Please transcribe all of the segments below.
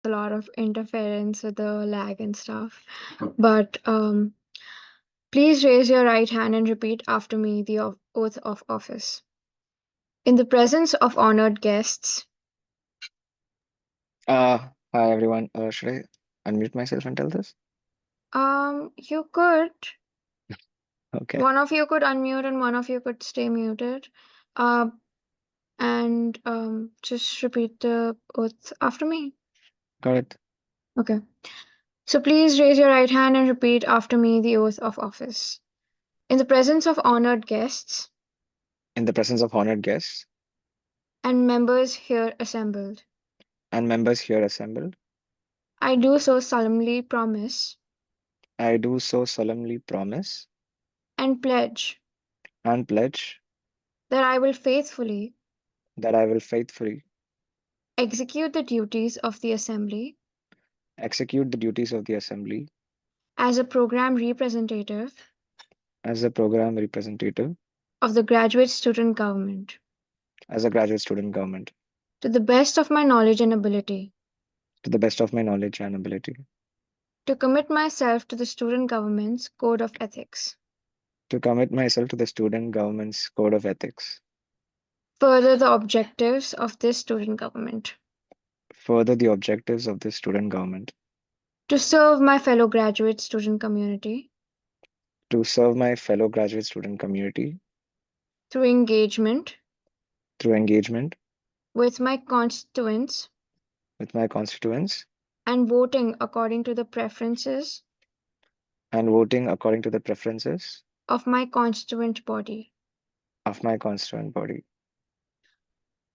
a lot of interference with the lag and stuff. But please raise your right hand and repeat after me the oath of office. In the presence of honored guests, Hi everyone. Should I unmute myself and tell this? you could, Okay, one of you could unmute and one of you could stay muted. Uh, and just repeat the oath after me. got it. Okay. So please raise your right hand and repeat after me the oath of office. In the presence of honored guests In the presence of honored guests and members here assembled, and members here assembled, I do so solemnly promise I do so solemnly promise and pledge and pledge that I will faithfully that I will faithfully execute the duties of the Assembly execute the duties of the Assembly as a program representative as a program representative, of the graduate student government as a graduate student government, to the best of my knowledge and ability, to the best of my knowledge and ability, to commit myself to the student government's code of ethics, to commit myself to the student government's code of ethics, further the objectives of this student government, further the objectives of this student government, to serve my fellow graduate student community to serve my fellow graduate student community through engagement through engagement with my constituents with my constituents and voting according to the preferences and voting according to the preferences of my constituent body. of my constituent body.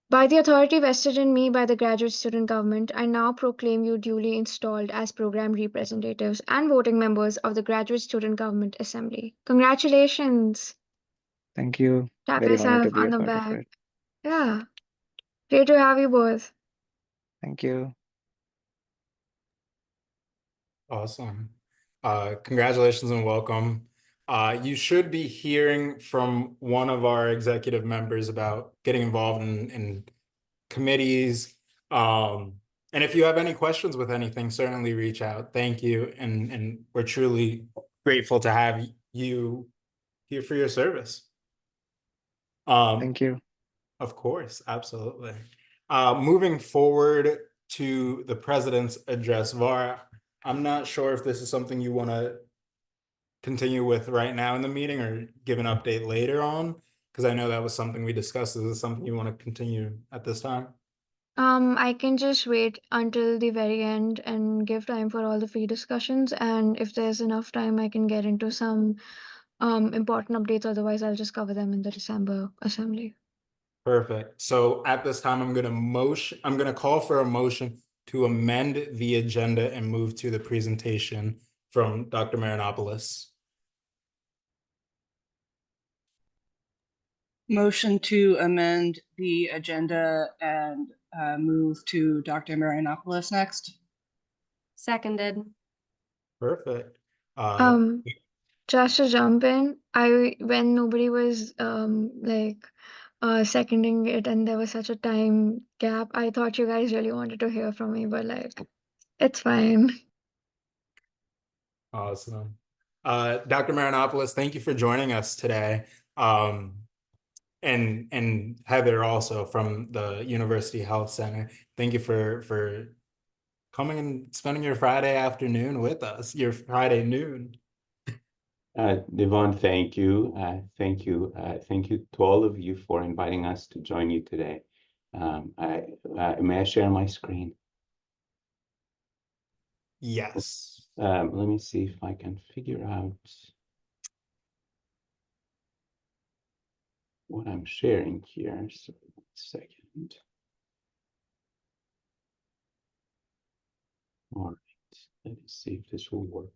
By the authority vested in me by the graduate student government, I now proclaim you duly installed as program representatives and voting members of the Graduate Student Government Assembly. Congratulations! Thank you. Tap Very honored yourself to be on a the part of back. it. Yeah, great to have you both. Thank you. Awesome. Congratulations and welcome. You should be hearing from one of our executive members about getting involved in committees. And if you have any questions with anything, certainly reach out. Thank you. And we're truly grateful to have you here for your service. Thank you. Of course, absolutely. Moving forward to the president's address, Var, I'm not sure if this is something you want to continue with right now in the meeting or give an update later on, because I know that was something we discussed. Is this something you want to continue at this time? I can just wait until the very end and give time for all the free discussions. And if there's enough time, I can get into some important updates. Otherwise, I'll just cover them in the December assembly. Perfect. So at this time, I'm going to call for a motion to amend the agenda and move to the presentation from Dr. Marinopoulos. Motion to amend the agenda and move to Dr. Marianopoulos next. Seconded. Perfect. Just to jump in, when nobody was seconding it and there was such a time gap, I thought you guys really wanted to hear from me, but like it's fine. Awesome. Dr. Marinopoulos, thank you for joining us today. And Heather also from the University Health Center. Thank you for coming and spending your Friday afternoon with us, your Friday noon. Devon, thank you. Thank you. Thank you to all of you for inviting us to join you today. May I share my screen? Yes. Let me see if I can figure out what I'm sharing here. So 1 second. All right, let me see if this will work.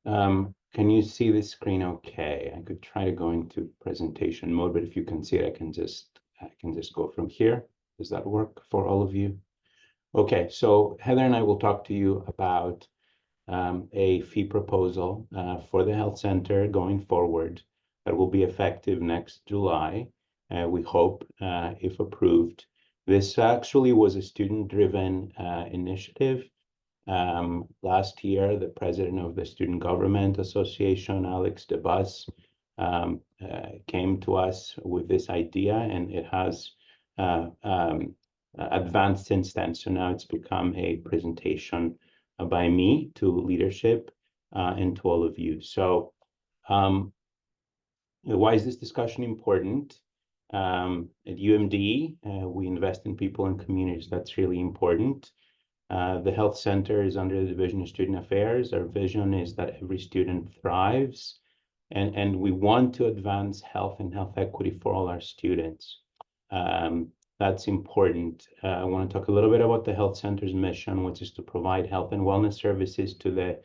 Can you see the screen okay? I could try to go into presentation mode, but if you can see it, I can just go from here. Does that work for all of you? Okay, so Heather and I will talk to you about a fee proposal for the health center going forward that will be effective next July. We hope, if approved, This actually was a student-driven initiative. Last year, the president of the Student Government Association, Alex DeBus, came to us with this idea, and it has advanced since then. So now it's become a presentation by me to leadership and to all of you. So why is this discussion important? At UMD, we invest in people and communities. That's really important. The health center is under the Division of Student Affairs. Our vision is that every student thrives, and we want to advance health and health equity for all our students. That's important. I want to talk a little bit about the health center's mission, which is to provide health and wellness services to the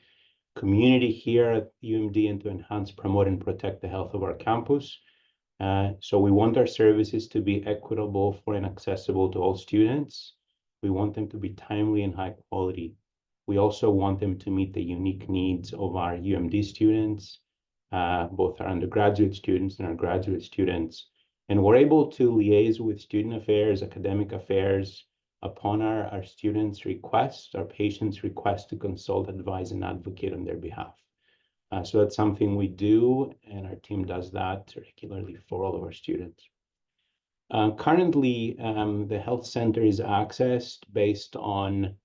community here at UMD and to enhance, promote, and protect the health of our campus. So we want our services to be equitable for and accessible to all students. We want them to be timely and high quality. We also want them to meet the unique needs of our UMD students, both our undergraduate students and our graduate students. And we're able to liaise with student affairs, academic affairs, upon our students' request, our patients' request to consult, advise, and advocate on their behalf. So that's something we do, and our team does that regularly for all of our students. Currently, the health center is accessed based on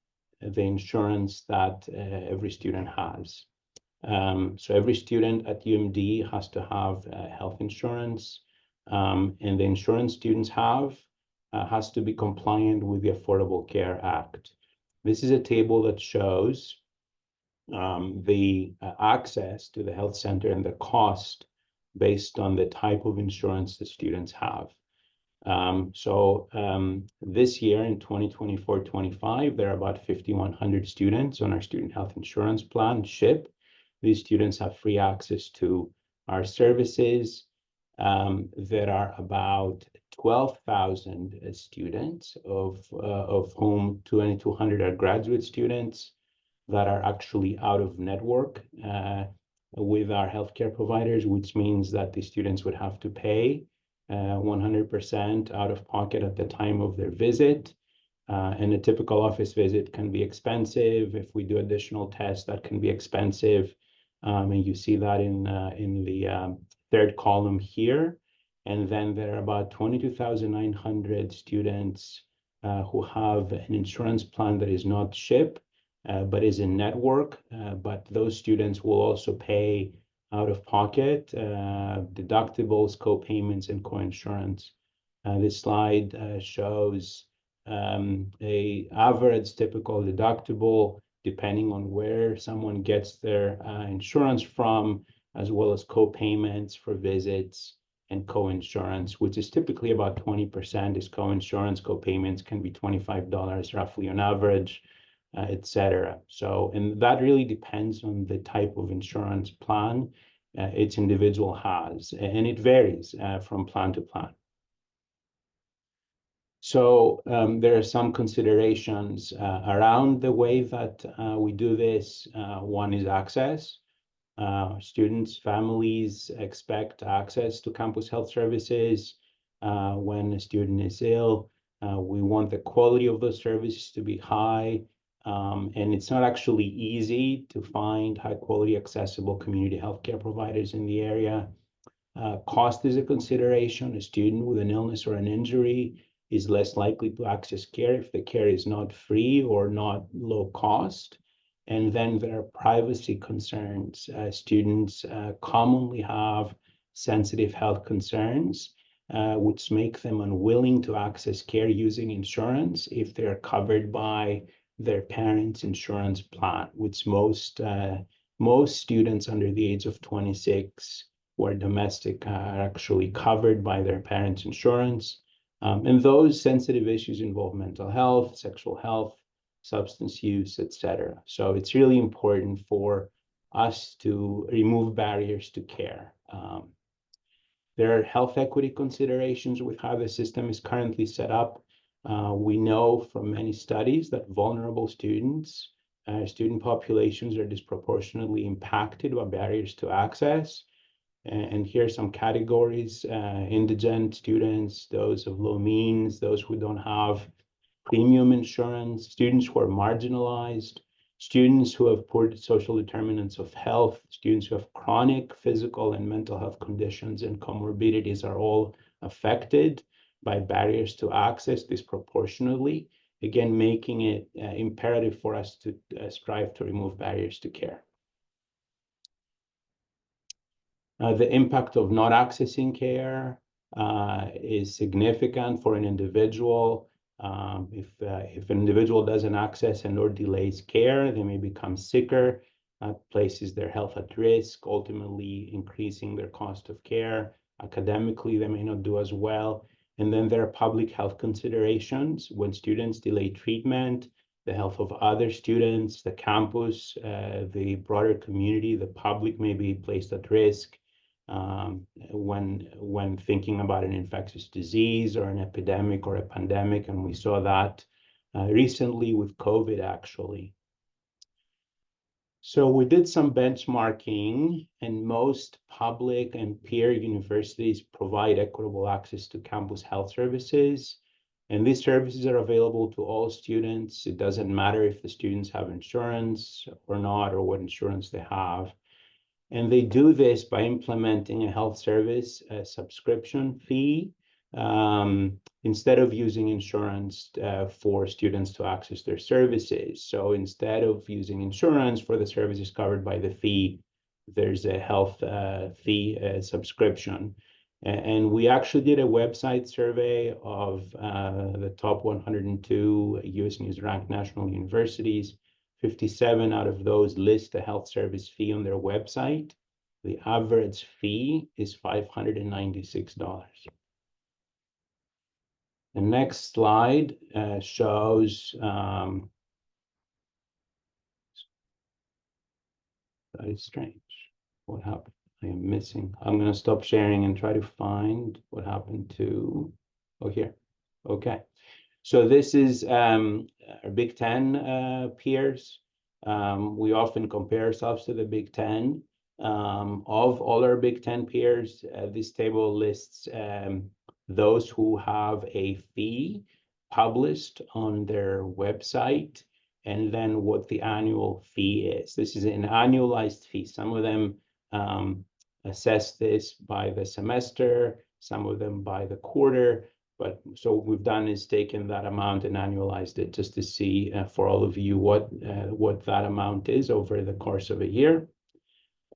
the insurance that every student has. So every student at UMD has to have health insurance, and the insurance students have has to be compliant with the Affordable Care Act. This is a table that shows the access to the health center and the cost based on the type of insurance the students have. This year in 2024-25, there are about 5,100 students on our student health insurance plan, SHIP. These students have free access to our services. There are about 12,000 students, of whom 2,200 are graduate students that are actually out of network with our healthcare providers, which means that the students would have to pay 100% out of pocket at the time of their visit. And a typical office visit can be expensive. If we do additional tests, that can be expensive. And you see that in the third column here. And then there are about 22,900 students who have an insurance plan that is not SHIP, but is in network. But those students will also pay out of pocket, deductibles, co-payments, and co-insurance. This slide shows a average typical deductible, depending on where someone gets their insurance from, as well as co-payments for visits and co-insurance, which is typically about 20% is co-insurance. Co-payments can be $25 roughly on average, etc. So, and that really depends on the type of insurance plan each individual has, and it varies from plan to plan. So there are some considerations around the way that we do this. One is access. Students, families expect access to campus health services when a student is ill. We want the quality of those services to be high. And it's not actually easy to find high quality, accessible community healthcare providers in the area. Cost is a consideration. A student with an illness or an injury is less likely to access care if the care is not free or not low cost. And then there are privacy concerns. Students commonly have sensitive health concerns, which make them unwilling to access care using insurance if they're covered by their parents' insurance plan, which most students under the age of 26 who are domestic are actually covered by their parents' insurance. And those sensitive issues involve mental health, sexual health, substance use, etc. So it's really important for us to remove barriers to care. There are health equity considerations with how the system is currently set up. We know from many studies that vulnerable students, student populations are disproportionately impacted by barriers to access. And here are some categories: indigent students, those of low means, those who don't have premium insurance, students who are marginalized, students who have poor social determinants of health, students who have chronic physical and mental health conditions and comorbidities are all affected by barriers to access disproportionately, again, making it imperative for us to strive to remove barriers to care. The impact of not accessing care is significant for an individual. If an individual doesn't access and or delays care, they may become sicker, places their health at risk, ultimately increasing their cost of care. Academically, they may not do as well. And then there are public health considerations. When students delay treatment, the health of other students, the campus, the broader community, the public may be placed at risk. When thinking about an infectious disease or an epidemic or a pandemic, and we saw that recently with COVID, actually. So we did some benchmarking, and most public and peer universities provide equitable access to campus health services. And these services are available to all students. It doesn't matter if the students have insurance or not, or what insurance they have. And they do this by implementing a health service subscription fee instead of using insurance for students to access their services. So instead of using insurance for the services covered by the fee, there's a health fee subscription. And we actually did a website survey of the top 102 US News ranked national universities. 57 out of those list a health service fee on their website. The average fee is $596. The next slide shows that is strange. What happened? I am missing. I'm going to stop sharing and try to find what happened to, oh, here. Okay. So this is our Big Ten peers. We often compare ourselves to the Big Ten. Of all our Big Ten peers, this table lists those who have a fee published on their website, and then what the annual fee is. This is an annualized fee. Some of them assess this by the semester, some of them by the quarter. But so what we've done is taken that amount and annualized it just to see for all of you what that amount is over the course of a year.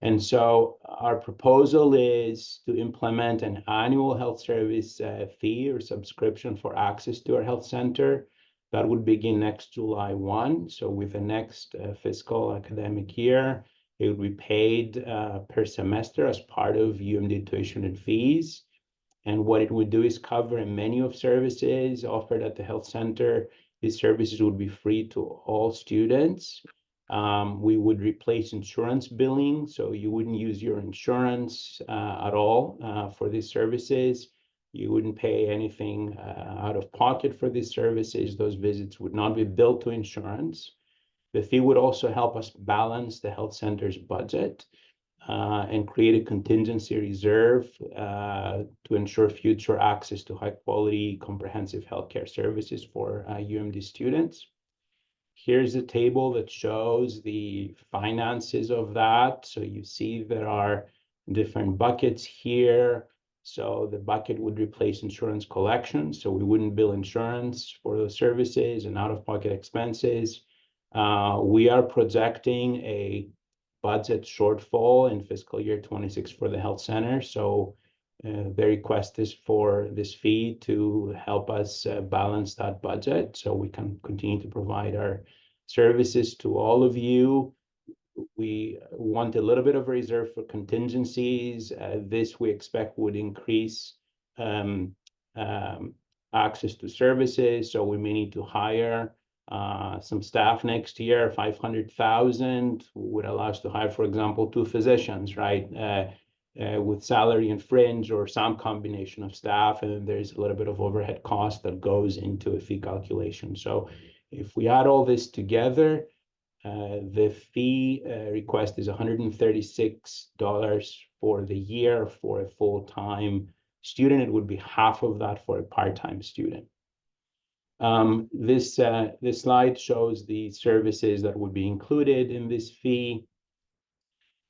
And so our proposal is to implement an annual health service fee or subscription for access to our health center. That would begin next July 1. So with the next fiscal academic year, it would be paid per semester as part of UMD tuition and fees. And what it would do is cover a menu of services offered at the health center. These services would be free to all students. We would replace insurance billing, so you wouldn't use your insurance at all for these services. You wouldn't pay anything out of pocket for these services. Those visits would not be billed to insurance. The fee would also help us balance the health center's budget and create a contingency reserve to ensure future access to high quality comprehensive healthcare services for UMD students. Here's a table that shows the finances of that. So you see there are different buckets here. So the bucket would replace insurance collection. So we wouldn't bill insurance for those services and out-of-pocket expenses. We are projecting a budget shortfall in fiscal year 26 for the health center. So the request is for this fee to help us balance that budget so we can continue to provide our services to all of you. We want a little bit of a reserve for contingencies. This we expect would increase access to services. So we may need to hire some staff next year. 500,000 would allow us to hire, for example, 2 physicians, right? With salary and fringe or some combination of staff, and then there's a little bit of overhead cost that goes into a fee calculation. So if we add all this together, The fee request is $136 for the year for a full-time student. It would be half of that for a part-time student. This slide shows the services that would be included in this fee.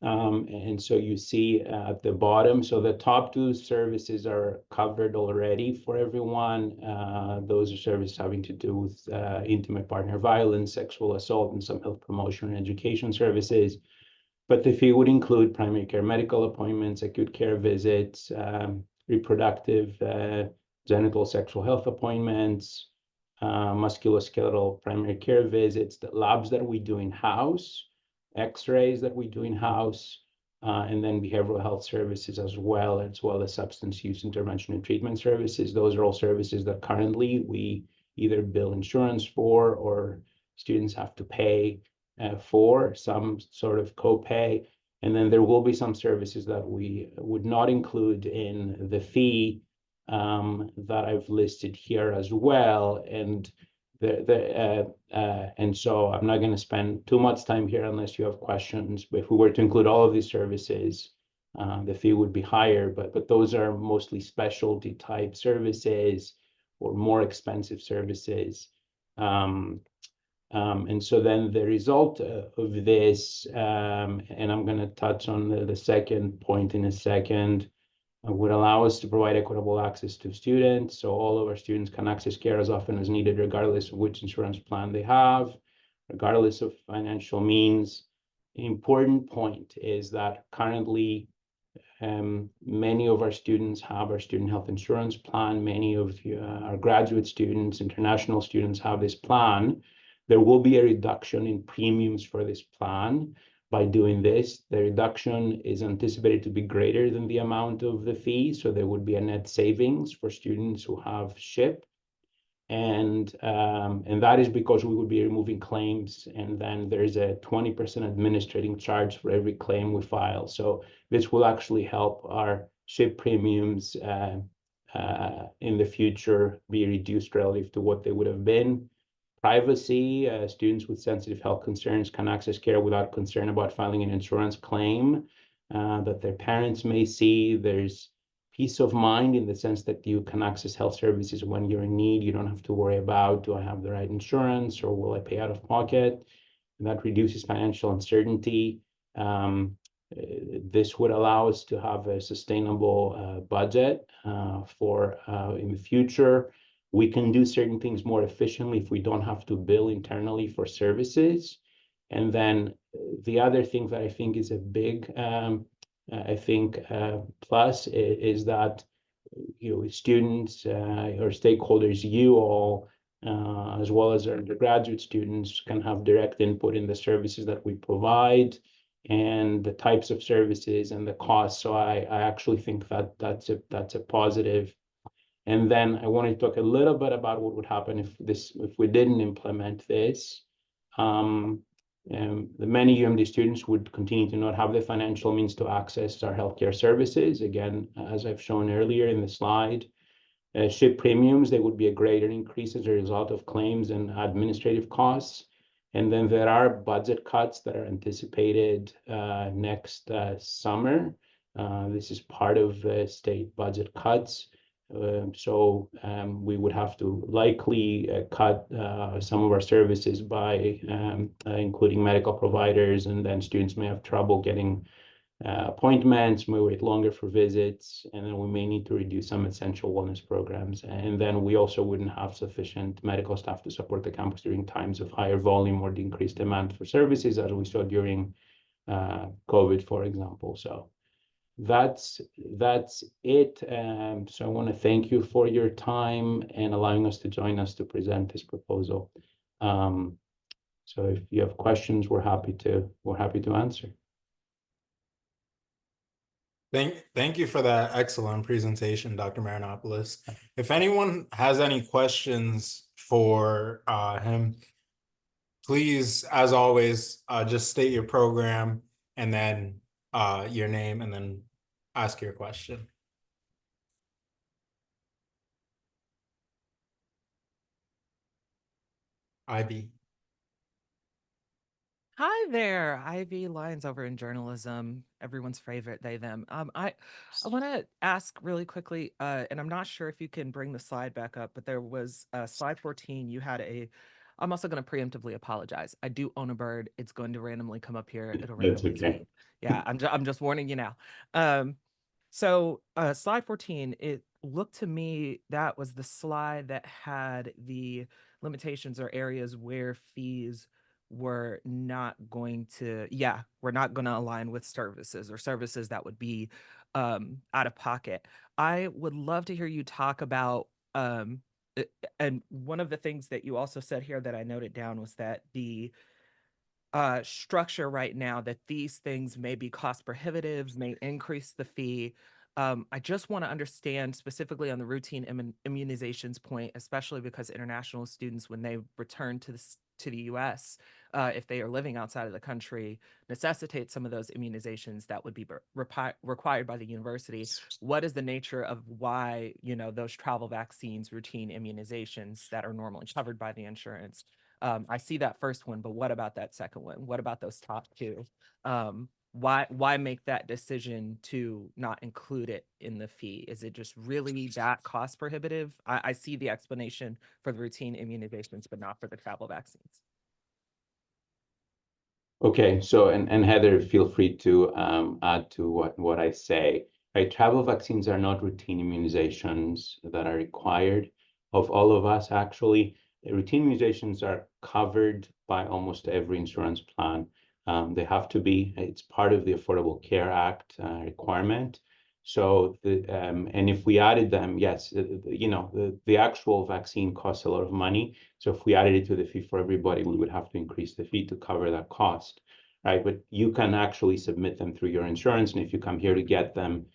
And so you see at the bottom, so the top two services are covered already for everyone. Those are services having to do with intimate partner violence, sexual assault, and some health promotion and education services. But the fee would include primary care medical appointments, acute care visits, reproductive, genital sexual health appointments, musculoskeletal primary care visits, the labs that we do in-house, X-rays that we do in-house, and then behavioral health services as well as substance use intervention and treatment services. Those are all services that currently we either bill insurance for or students have to pay for some sort of copay. And then there will be some services that we would not include in the fee that I've listed here as well. And and so I'm not going to spend too much time here unless you have questions. But if we were to include all of these services, the fee would be higher. But those are mostly specialty type services or more expensive services. And so then the result of this, and I'm going to touch on the second point in a second, would allow us to provide equitable access to students. So all of our students can access care as often as needed, regardless of which insurance plan they have, regardless of financial means. An important point is that currently many of our students have our student health insurance plan. Many of our graduate students, international students have this plan. There will be a reduction in premiums for this plan. By doing this, the reduction is anticipated to be greater than the amount of the fee. So there would be a net savings for students who have SHIP. And that is because we would be removing claims, and then there's a 20% administrating charge for every claim we file. So this will actually help our SHIP premiums in the future be reduced relative to what they would have been. Privacy, students with sensitive health concerns can access care without concern about filing an insurance claim that their parents may see. There's peace of mind in the sense that you can access health services when you're in need. You don't have to worry about, do I have the right insurance or will I pay out of pocket? And that reduces financial uncertainty. This would allow us to have a sustainable budget for in the future. We can do certain things more efficiently if we don't have to bill internally for services. And then the other thing that I think is a big, plus is that students or stakeholders, you all, as well as our undergraduate students, can have direct input in the services that we provide and the types of services and the costs. So I actually think that that's a positive. And then I want to talk a little bit about what would happen if we didn't implement this. The many UMD students would continue to not have the financial means to access our healthcare services. Again, as I've shown earlier in the slide, SHIP premiums, they would be a greater increase as a result of claims and administrative costs. And then there are budget cuts that are anticipated next summer. This is part of state budget cuts. So we would have to likely cut some of our services by including medical providers, and then students may have trouble getting appointments, may wait longer for visits, and then we may need to reduce some essential wellness programs. And then we also wouldn't have sufficient medical staff to support the campus during times of higher volume or decreased demand for services, as we saw during COVID, for example. So that's it. So I want to thank you for your time and allowing us to join us to present this proposal. So if you have questions, we're happy to answer. Thank you for that excellent presentation, Dr. Marinopoulos. If anyone has any questions for him, please, as always, just state your program and then your name and then ask your question. IB. Hi there, Ivy Lyons over in journalism, everyone's favorite, they, them. I want to ask really quickly, and I'm not sure if you can bring the slide back up, but there was slide 14. You had I'm also going to preemptively apologize. I do own a bird. It's going to randomly come up here. It'll That's randomly okay. feed. Yeah, I'm just warning you now. So slide 14, it looked to me that was the slide that had the limitations or areas where fees we're not going to align with services or services that would be out of pocket. I would love to hear you talk about and one of the things that you also said here that I noted down was that the structure right now that these things may be cost prohibitive, may increase the fee. I just want to understand specifically on the routine immunizations point, especially because international students, when they return to the U.S., if they are living outside of the country, necessitate some of those immunizations that would be required by the university. What is the nature of why, those travel vaccines, routine immunizations that are normally covered by the insurance? I see that first one, but what about that second one? What about those top two? Why make that decision to not include it in the fee? Is it just really that cost prohibitive? I see the explanation for the routine immunizations, but not for the travel vaccines. Okay, so and Heather, feel free to add to what I say. Right, travel vaccines are not routine immunizations that are required of all of us. Actually, routine immunizations are covered by almost every insurance plan. They have to be. It's part of the Affordable Care Act requirement. So and if we added them, yes, the actual vaccine costs a lot of money. So if we added it to the fee for everybody, we would have to increase the fee to cover that cost, right? But you can actually submit them through your insurance, and if you come here to get them,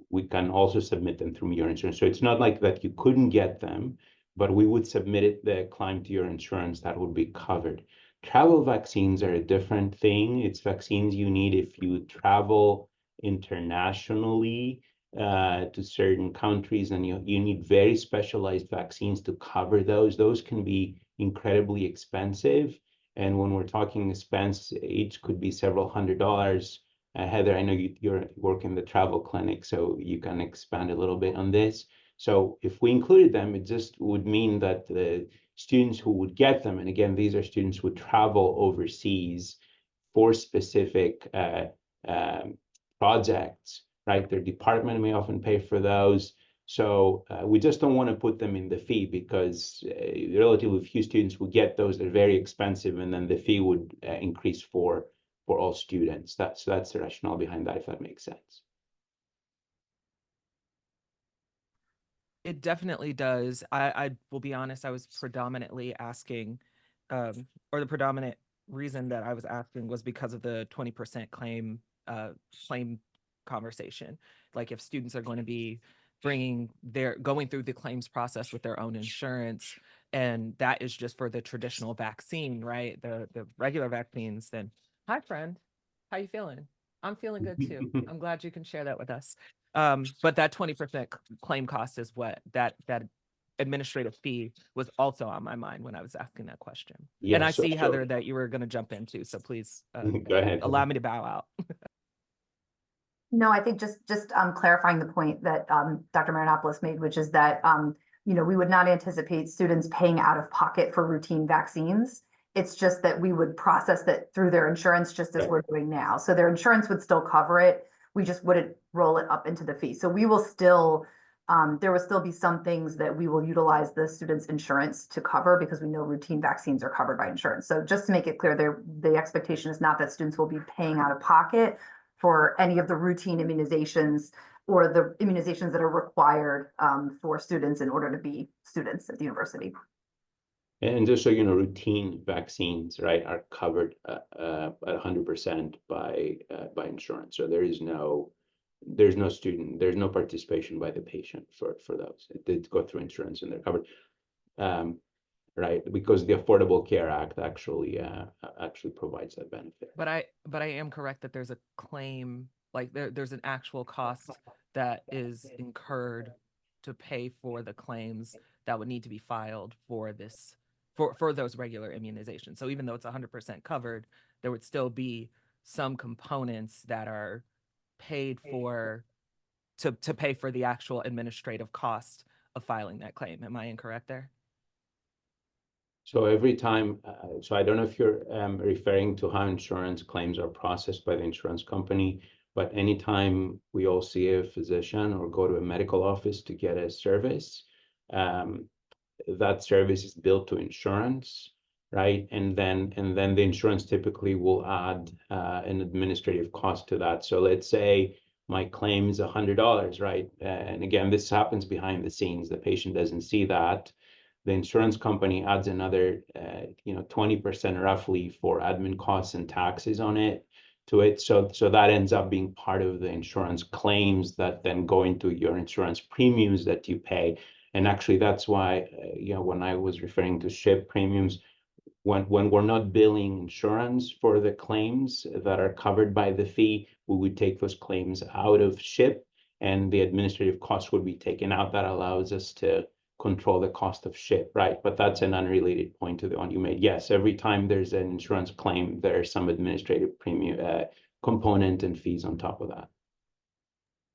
we can also submit them through your insurance. So it's not like that you couldn't get them, but we would submit the claim to your insurance that would be covered. Travel vaccines are a different thing. It's vaccines you need if you travel internationally to certain countries, and you need very specialized vaccines to cover those. Those can be incredibly expensive. And when we're talking expense, each could be several $100s. Heather, I know you work in the travel clinic, so you can expand a little bit on this. So if we included them, it just would mean that the students who would get them, and again, these are students who travel overseas for specific projects, right? Their department may often pay for those. So we just don't want to put them in the fee because relatively few students will get those. They're very expensive, and then the fee would increase for all students. That's the rationale behind that, if that makes sense. It definitely does. I will be honest, I was predominantly asking, or the predominant reason that I was asking was because of the 20% claim conversation. Like if students are going to be going through the claims process with their own insurance, and that is just for the traditional vaccine, right? The regular vaccines, then hi friend, how you feeling? I'm feeling good too. I'm glad you can share that with us. But that 20% claim cost is what that administrative fee was also on my mind when I was asking that question. Yeah, and I see, Heather, that you were going to jump into, so please go ahead. allow me to bow out. No, I think just clarifying the point that Dr. Marinopoulos made, which is that we would not anticipate students paying out of pocket for routine vaccines. It's just that we would process that through their insurance, just as we're doing now. So their insurance would still cover it. We just wouldn't roll it up into the fee. So we will still, there will still be some things that we will utilize the student's insurance to cover because we know routine vaccines are covered by insurance. So just to make it clear, the expectation is not that students will be paying out of pocket for any of the routine immunizations or the immunizations that are required for students in order to be students at the university. And just so you know, routine vaccines, right, are covered at 100% by insurance. So there's no participation by the patient for those. It did go through insurance and they're covered, right? Because the Affordable Care Act actually provides that benefit. But I am correct that there's a claim, like there's an actual cost that is incurred to pay for the claims that would need to be filed for for those regular immunizations. So even though it's 100% covered, there would still be some components that are paid for to pay for the actual administrative cost of filing that claim. Am I incorrect there? So every time, so I don't know if you're referring to how insurance claims are processed by the insurance company, but anytime we all see a physician or go to a medical office to get a service, that service is billed to insurance, right? And then the insurance typically will add an administrative cost to that. So let's say my claim is $100, right? And again, this happens behind the scenes. The patient doesn't see that. The insurance company adds another, 20% roughly for admin costs and taxes on it to it. So that ends up being part of the insurance claims that then go into your insurance premiums that you pay. And actually, that's why, when I was referring to SHIP premiums, when we're not billing insurance for the claims that are covered by the fee, we would take those claims out of SHIP and the administrative costs would be taken out. That allows us to control the cost of SHIP, right? But that's an unrelated point to the one you made. Yes, every time there's an insurance claim, there's some administrative premium component and fees on top of that.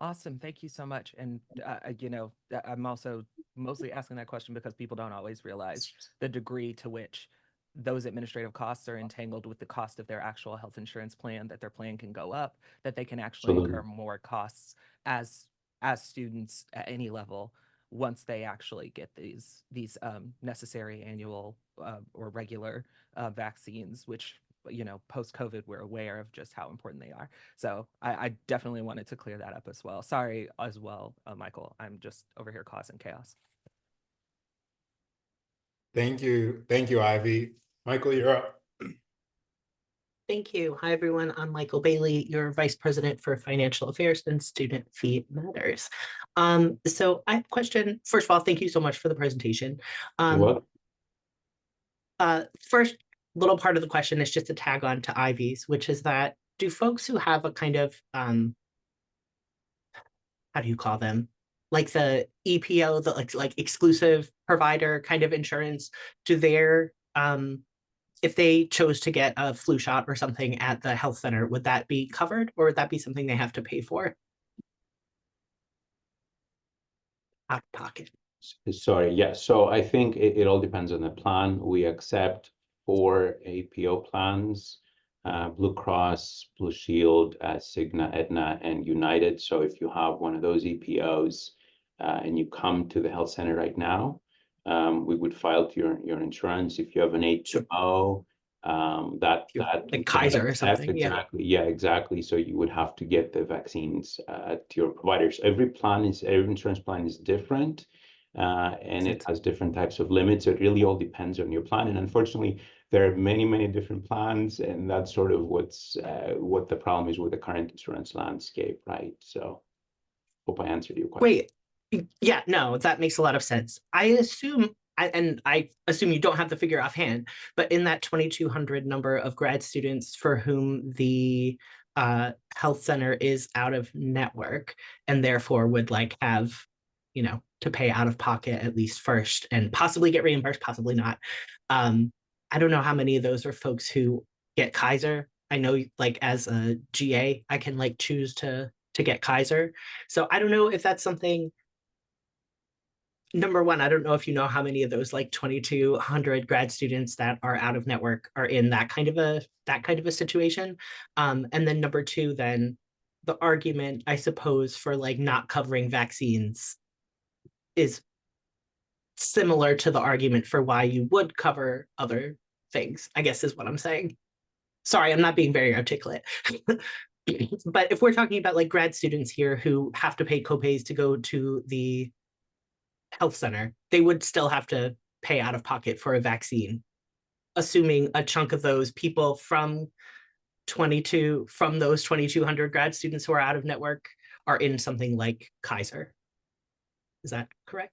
Awesome. Thank you so much. And, I'm also mostly asking that question because people don't always realize the degree to which those administrative costs are entangled with the cost of their actual health insurance plan, that their plan can go up, that they can actually incur more costs as students at any level once they actually get these necessary annual or regular vaccines, which post-COVID, we're aware of just how important they are. So I definitely wanted to clear that up as well. Sorry as well, Michael, I'm just over here causing chaos. Thank you, Ivy. Michael, you're up. Thank you. Hi, everyone. I'm Michael Bailey, your Vice President for Financial Affairs and Student Fee Matters. So I have a question. First of all, thank you so much for the presentation. First little part of the question is just a tag on to Ivy's, which is that, do folks who have a kind of, how do you call them? Like the EPO, the like exclusive provider kind of insurance, do their, if they chose to get a flu shot or something at the health center, would that be covered or would that be something they have to pay for out of pocket? Sorry, yeah. So I think it all depends on the plan. We accept 4 APO plans, Blue Cross, Blue Shield, Cigna, Aetna, and United. So if you have one of those EPOs and you come to the health center right now, we would file to your insurance. If you have an HMO, like Kaiser or something. Exactly. Yeah, exactly. So you would have to get the vaccines to your providers. Every insurance plan is different. And it has different types of limits. So it really all depends on your plan. And unfortunately, there are many, many different plans. And that's sort of what the problem is with the current insurance landscape, right? So hope I answered your question. Wait, yeah, no, that makes a lot of sense. I assume you don't have the figure offhand, but in that 2,200 number of grad students for whom the health center is out of network and therefore would like have, to pay out of pocket at least first and possibly get reimbursed, possibly not. I don't know how many of those are folks who get Kaiser. I know like as a GA, I can like choose to get Kaiser. So I don't know if that's something. Number one, I don't know if you know how many of those like 2,200 grad students that are out of network are in that kind of a situation. And then number two, then the argument, I suppose, for like not covering vaccines is similar to the argument for why you would cover other things, I guess is what I'm saying. Sorry, I'm not being very articulate. But if we're talking about like grad students here who have to pay copays to go to the health center, they would still have to pay out of pocket for a vaccine, assuming a chunk of those people from those 2,200 grad students who are out of network are in something like Kaiser. Is that correct?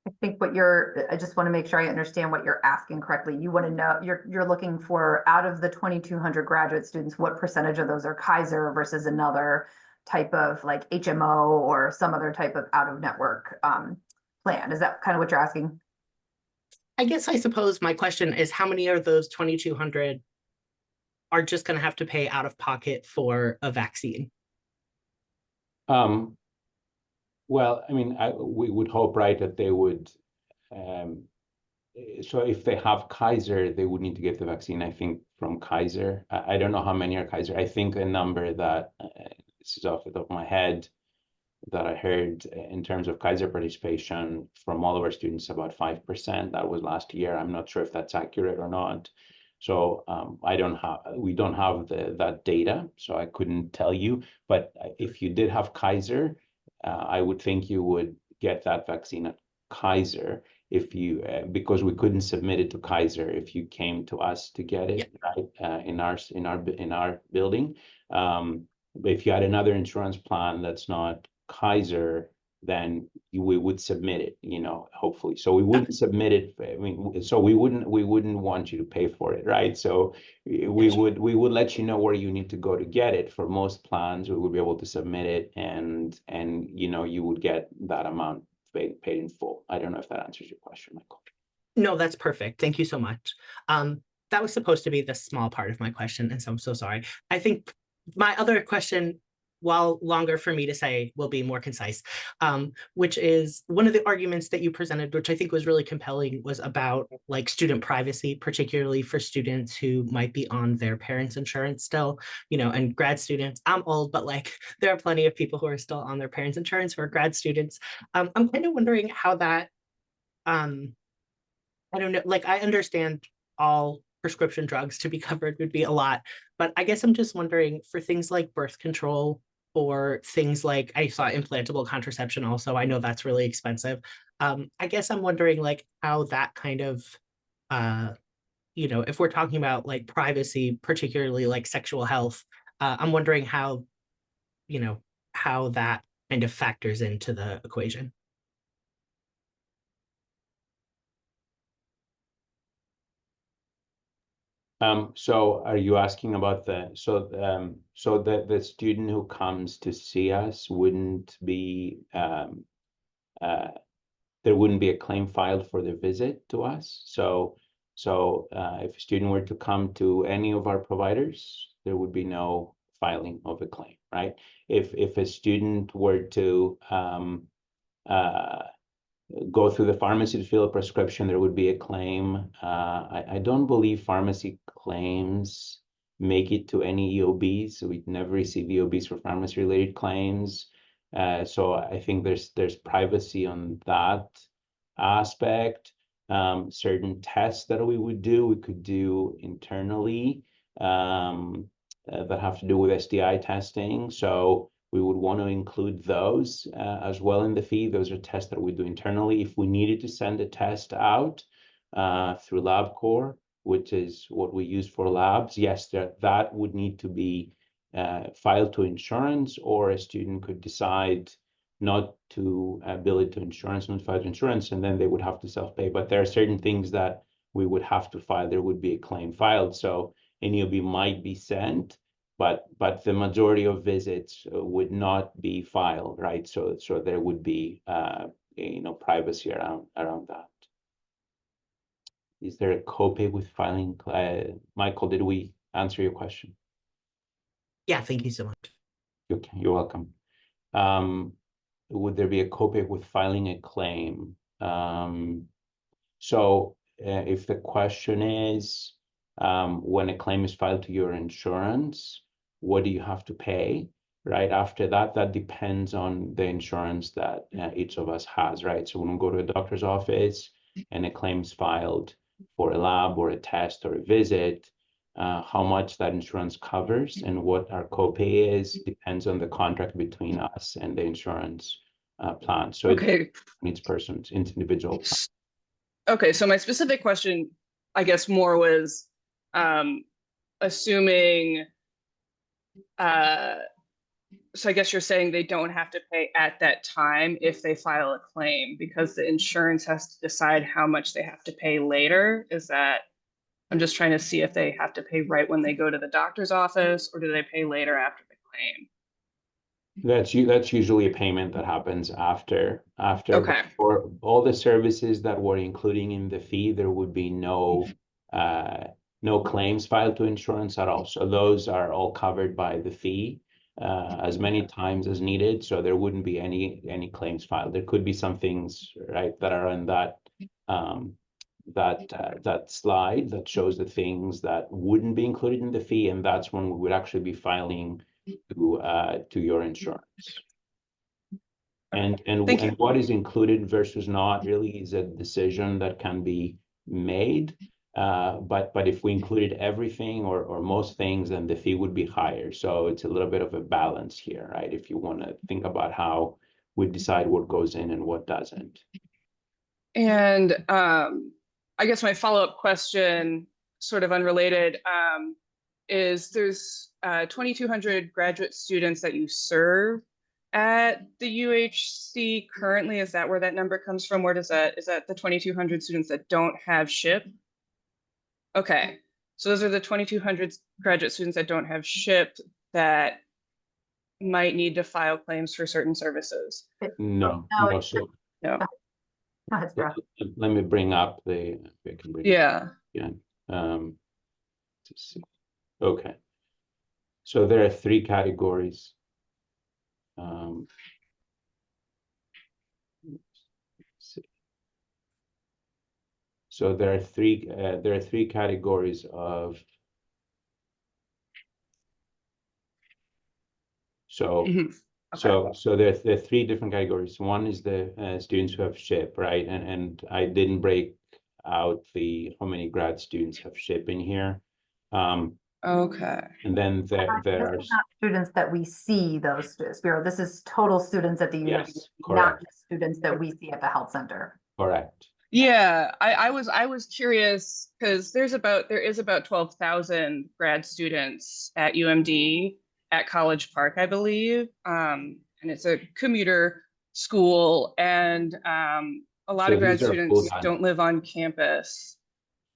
I think I just want to make sure I understand what you're asking correctly. You want to know, you're looking for out of the 2,200 graduate students, what percentage of those are Kaiser versus another type of like HMO or some other type of out-of-network plan. Is that kind of what you're asking? I guess I suppose my question is how many of those 2,200 are just going to have to pay out of pocket for a vaccine? Well, I mean, we would hope, right, that they would. So if they have Kaiser, they would need to get the vaccine, I think, from Kaiser. I don't know how many are Kaiser. I think a number that, this is off the top of my head, that I heard in terms of Kaiser participation from all of our students, about 5%. That was last year. I'm not sure if that's accurate or not. So we don't have that data, so I couldn't tell you. But if you did have Kaiser, I would think you would get that vaccine at Kaiser if you because we couldn't submit it to Kaiser if you came to us to get it, right, in our building. But if you had another insurance plan that's not Kaiser, then we would submit it, you know, hopefully. So we wouldn't submit it. I mean, so we wouldn't want you to pay for it, right? So we would let you know where you need to go to get it. For most plans, we would be able to submit it, and you know, you would get that amount paid in full. I don't know if that answers your question, Michael. No, that's perfect. Thank you so much. That was supposed to be the small part of my question, and so I'm so sorry. I think my other question, while longer for me to say, will be more concise, which is one of the arguments that you presented, which I think was really compelling, was about like student privacy, particularly for students who might be on their parents' insurance still, you know, and grad students. I'm old, but like there are plenty of people who are still on their parents' insurance who are grad students. I'm kind of wondering how that, I don't know, like I understand all prescription drugs to be covered would be a lot, but I guess I'm just wondering for things like birth control or things like I saw implantable contraception also, I know that's really expensive. I guess I'm wondering like how that kind of, you know, if we're talking about like privacy, particularly like sexual health, I'm wondering how, you know, how that kind of factors into the equation. So are you asking about so the student who comes to see us wouldn't be, there wouldn't be a claim filed for the visit to us? So if a student were to come to any of our providers, there would be no filing of a claim, right? If a student were to go through the pharmacy to fill a prescription, there would be a claim. I don't believe pharmacy claims make it to any EOBs. So we never receive EOBs for pharmacy-related claims. So I think there's privacy on that aspect. Certain tests that we would do, we could do internally that have to do with STI testing. So we would want to include those as well in the fee. Those are tests that we do internally. If we needed to send a test out through LabCorp, which is what we use for labs, yes, that would need to be filed to insurance, or a student could decide not to bill it to insurance, notify to insurance, and then they would have to self-pay. But there are certain things that we would have to file. There would be a claim filed. So an EOB might be sent, but the majority of visits would not be filed, right? So there would be you know, privacy around that. Is there a copay with filing? Michael, did we answer your question? Yeah, thank you so much. Okay, you're welcome. Would there be a copay with filing a claim? So if the question is, when a claim is filed to your insurance, what do you have to pay? Right after that, that depends on the insurance that each of us has, right? So when we go to a doctor's office and a claim is filed for a lab or a test or a visit, how much that insurance covers and what our copay is depends on the contract between us and the insurance plan. So Okay. each person's individual plan. Okay, so my specific question, I guess more was assuming, so I guess you're saying they don't have to pay at that time if they file a claim because the insurance has to decide how much they have to pay later. Is that, I'm just trying to see if they have to pay right when they go to the doctor's office or do they pay later after the claim? That's usually a payment that happens after Okay. for all the services that we're including in the fee, there would be no claims filed to insurance at all. So those are all covered by the fee as many times as needed. So there wouldn't be any claims filed. There could be some things, right, that are in that that slide that shows the things that wouldn't be included in the fee, and that's when we would actually be filing to your insurance. And Thank you. what is included versus not really is a decision that can be made. But if we included everything or most things, then the fee would be higher. So it's a little bit of a balance here, right? If you want to think about how we decide what goes in and what doesn't. And I guess my follow-up question, sort of unrelated, is there's 2,200 graduate students that you serve at the UHC currently. Is that where that number comes from? Where is that the 2,200 students that don't have SHIP? Okay, so those are the 2,200 graduate students that don't have SHIP that might need to file claims for certain services. No, No, no. So No. That's rough. let me bring up the. I can bring Yeah. it again. To see. Okay. So there are three categories. Let's see. So there are three categories of. So Mhm. Okay. so there are three different categories. One is the students who have SHIP, right? And I didn't break out how many grad students have SHIP in here. Okay. And then there are This is not students that we see, those Spiro. This is total students at the university, yes, not correct, just students that we see at the health center. correct. Yeah, I was curious because there is about 12,000 grad students at UMD at College Park, I believe. And it's a commuter school, and a lot So of grad these are students full-time. don't live on campus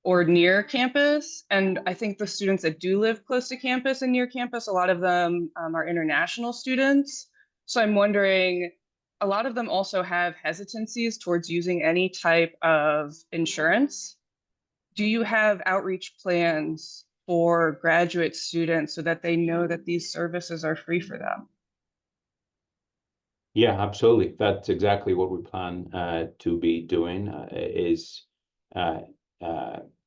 or near campus. And I think the students that do live close to campus and near campus, a lot of them are international students. So I'm wondering, a lot of them also have hesitancies towards using any type of insurance. Do you have outreach plans for graduate students so that they know that these services are free for them? Yeah, absolutely. That's exactly what we plan to be doing is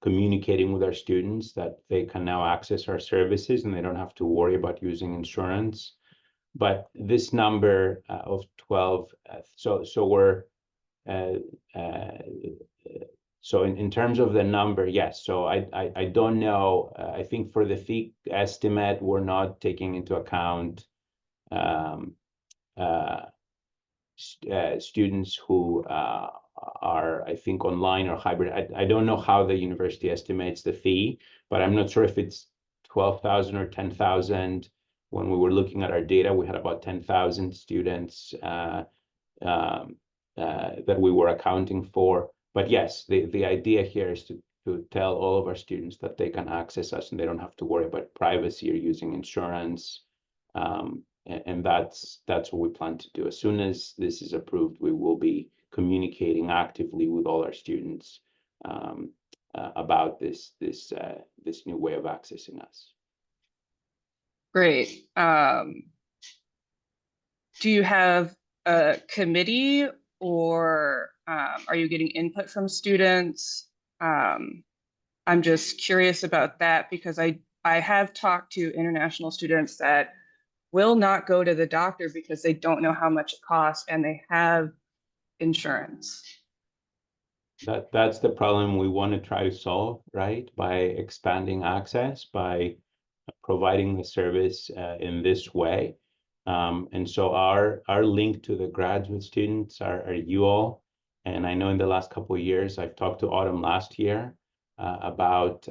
communicating with our students that they can now access our services and they don't have to worry about using insurance. But this number of 12, so we're so in terms of the number, yes. So I don't know. I think for the fee estimate, we're not taking into account students who are, I think, online or hybrid. I don't know how the university estimates the fee, but I'm not sure if it's 12,000 or 10,000. When we were looking at our data, we had about 10,000 students that we were accounting for. But yes, the idea here is to tell all of our students that they can access us and they don't have to worry about privacy or using insurance. And that's what we plan to do. As soon as this is approved, we will be communicating actively with all our students about this new way of accessing us. Great. Do you have a committee, or are you getting input from students? I'm just curious about that because I have talked to international students that will not go to the doctor because they don't know how much it costs and they have insurance. That's the problem we want to try to solve, right? By expanding access, by providing the service in this way. And so our link to the graduate students are you all. And I know in the last couple of years, I've talked to Autumn last year about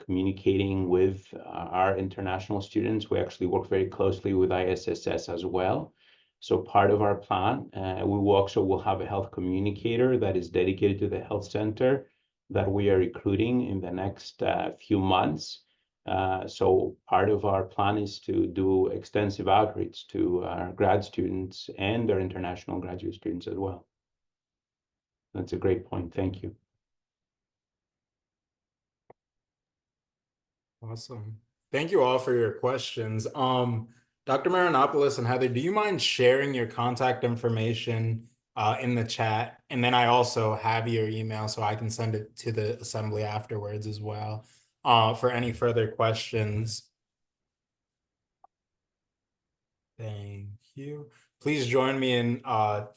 communicating with our international students. We actually work very closely with ISSS as well. So part of our plan, we will have a health communicator that is dedicated to the health center that we are recruiting in the next few months. So part of our plan is to do extensive outreach to our grad students and their international graduate students as well. That's a great point. Thank you. Awesome. Thank you all for your questions. Dr. Marinopoulos and Heather, do you mind sharing your contact information in the chat? And then I also have your email so I can send it to the assembly afterwards as well for any further questions. Thank you. Please join me in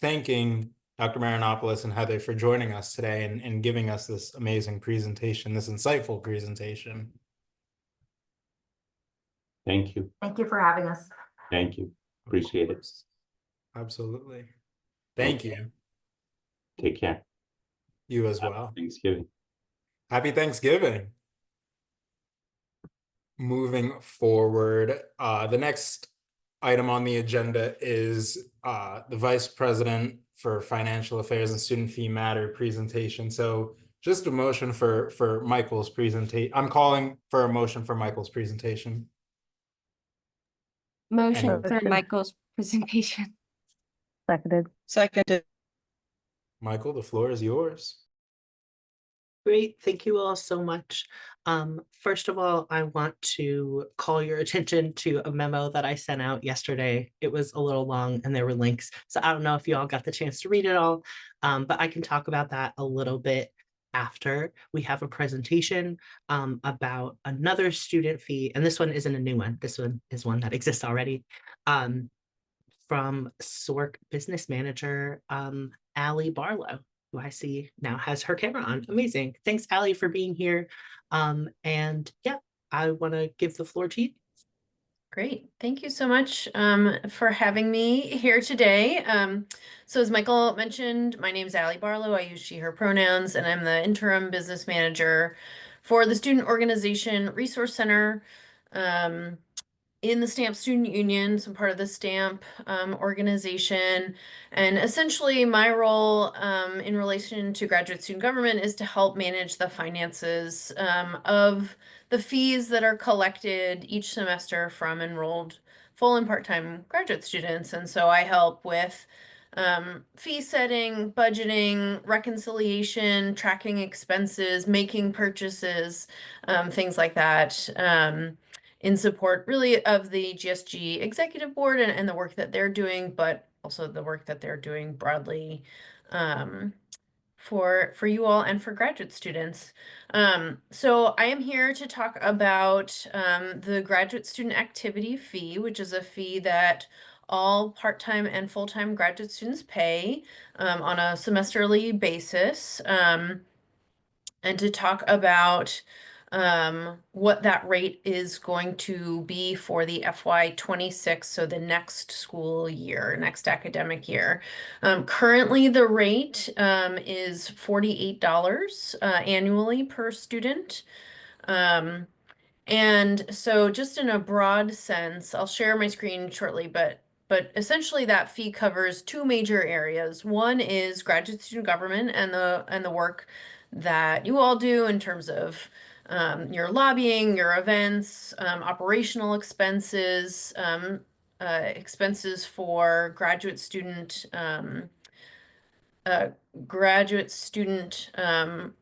thanking Dr. Marinopoulos and Heather for joining us today and giving us this amazing presentation, this insightful presentation. Thank you. Thank you for having us. Thank you. Appreciate it. Absolutely. Thank Okay. you. Take care. You as Happy well. Thanksgiving. Happy Thanksgiving. Moving forward, the next item on the agenda is the Vice President for Financial Affairs and Student Fee Matter presentation. So just a motion for Michael's presentation. I'm calling for a motion for Michael's presentation. Motion Anyone? for Michael's presentation. Seconded. Michael, the floor is yours. Great, thank you all so much. First of all, I want to call your attention to a memo that I sent out yesterday. It was a little long and there were links, so I don't know if you all got the chance to read it all, but I can talk about that a little bit after. We have a presentation about another student fee, and this one isn't a new one. This one is one that exists already. From SORC business manager, Allie Barlow, who I see now has her camera on. Amazing. Thanks, Allie, for being here. And yeah, I want to give the floor to you. Great. Thank you so much for having me here today. So as Michael mentioned, my name is Allie Barlow. I use she, her pronouns, and I'm the interim business manager for the Student Organization Resource Center in the STAMP Student Union. So I'm part of the STAMP organization. And essentially my role in relation to graduate student government is to help manage the finances of the fees that are collected each semester from enrolled full and part-time graduate students. And so I help with fee setting, budgeting, reconciliation, tracking expenses, making purchases, things like that. In support really of the GSG executive board and the work that they're doing, but also the work that they're doing broadly for you all and for graduate students. So I am here to talk about the graduate student activity fee, which is a fee that all part-time and full-time graduate students pay on a semesterly basis, and to talk about what that rate is going to be for the FY26, so the next school year, next academic year. Currently, the rate is $48 annually per student. And so just in a broad sense, I'll share my screen shortly, but essentially that fee covers two major areas. One is graduate student government and the work that you all do in terms of your lobbying, your events, operational expenses, expenses for graduate student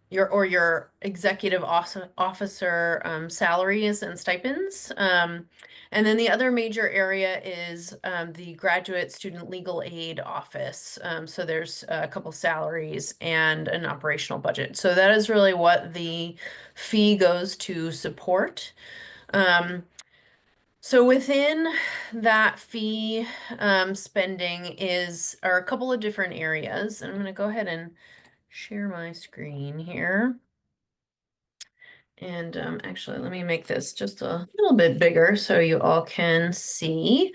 your executive officer salaries and stipends. And then the other major area is the graduate student legal aid office. So there's a couple salaries and an operational budget. So that is really what the fee goes to support. So within that fee spending are a couple of different areas. And I'm going to go ahead and share my screen here. And actually, let me make this just a little bit bigger so you all can see.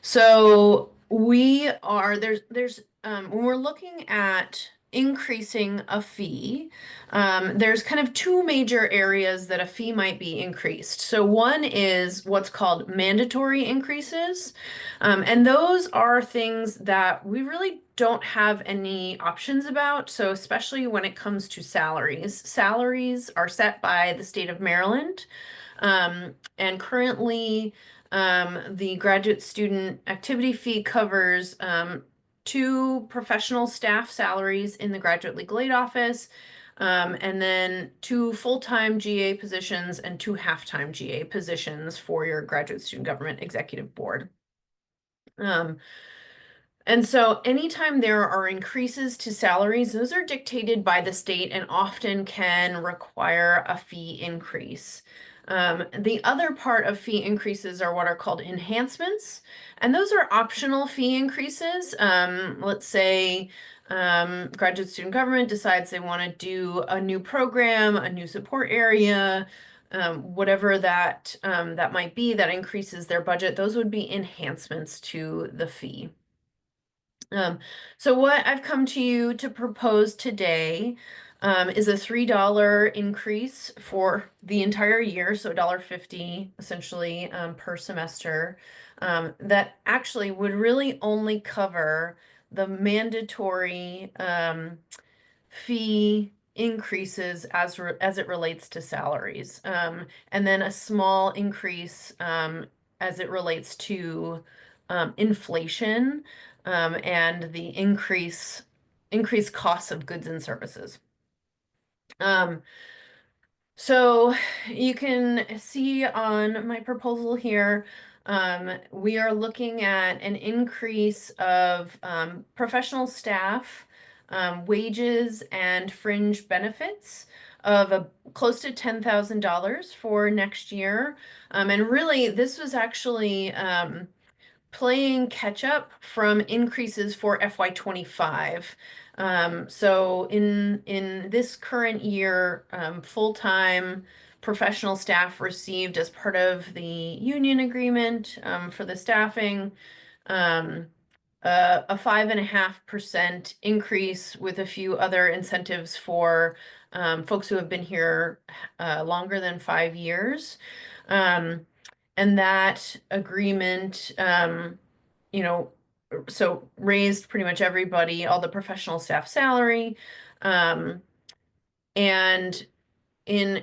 So we are, when we're looking at increasing a fee, there's kind of two major areas that a fee might be increased. So one is what's called mandatory increases. And those are things that we really don't have any options about. So especially when it comes to salaries, salaries are set by the state of Maryland. And currently, the graduate student activity fee covers 2 professional staff salaries in the graduate legal aid office, and then 2 full-time GA positions and 2 half-time GA positions for your graduate student government executive board. And so anytime there are increases to salaries, those are dictated by the state and often can require a fee increase. The other part of fee increases are what are called enhancements, and those are optional fee increases. Let's say graduate student government decides they want to do a new program, a new support area, whatever that that might be that increases their budget. Those would be enhancements to the fee. So what I've come to you to propose today is a $3 increase for the entire year, so $1.50 essentially per semester. That actually would really only cover the mandatory fee increases as it relates to salaries, and then a small increase as it relates to inflation and the increased costs of goods and services. So you can see on my proposal here, we are looking at an increase of professional staff wages and fringe benefits of close to $10,000 for next year. And really, this was actually playing catch up from increases for FY25. So in this current year, full-time professional staff received as part of the union agreement for the staffing a 5.5% increase with a few other incentives for folks who have been here longer than 5 years. And that agreement, you know, so raised pretty much everybody, all the professional staff salary. And in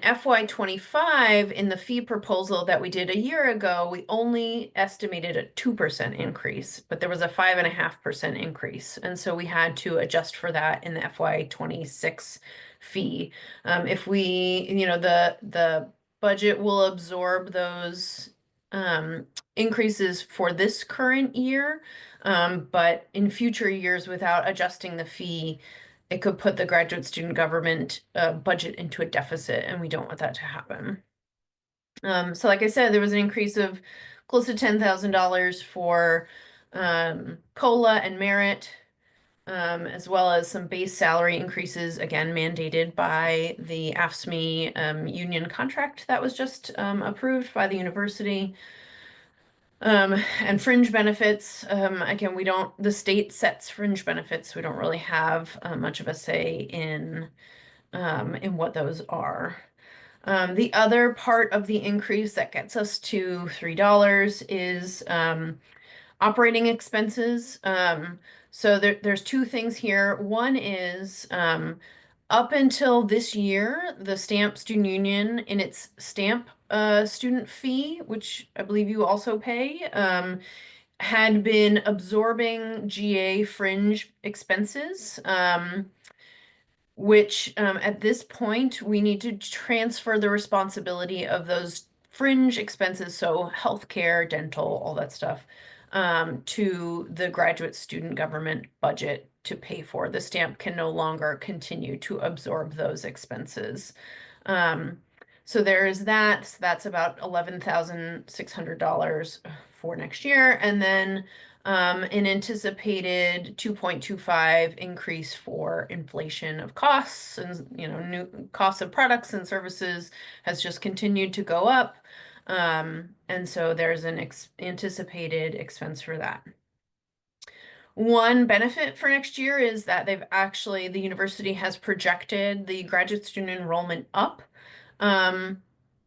FY25, in the fee proposal that we did a year ago, we only estimated a 2% increase, but there was a 5.5% increase. And so we had to adjust for that in the FY26 fee. If we, you know, the budget will absorb those increases for this current year, but in future years, without adjusting the fee, it could put the graduate student government budget into a deficit, and we don't want that to happen. So like I said, there was an increase of close to $10,000 for COLA and merit, as well as some base salary increases, again, mandated by the AFSCME union contract that was just approved by the university. And fringe benefits, again, the state sets fringe benefits. We don't really have much of a say in what those are. The other part of the increase that gets us to $3 is operating expenses. So there's 2 things here. One is up until this year, the Stamp Student Union in its stamp student fee, which I believe you also pay, had been absorbing GA fringe expenses, which at this point we need to transfer the responsibility of those fringe expenses, so healthcare, dental, all that stuff, to the graduate student government budget to pay for. The stamp can no longer continue to absorb those expenses. So there is that. So that's about $11,600 for next year. And then an anticipated 2.25 increase for inflation of costs, and new costs of products and services has just continued to go up. And so there's an anticipated expense for that. One benefit for next year is that the university has projected the graduate student enrollment up. And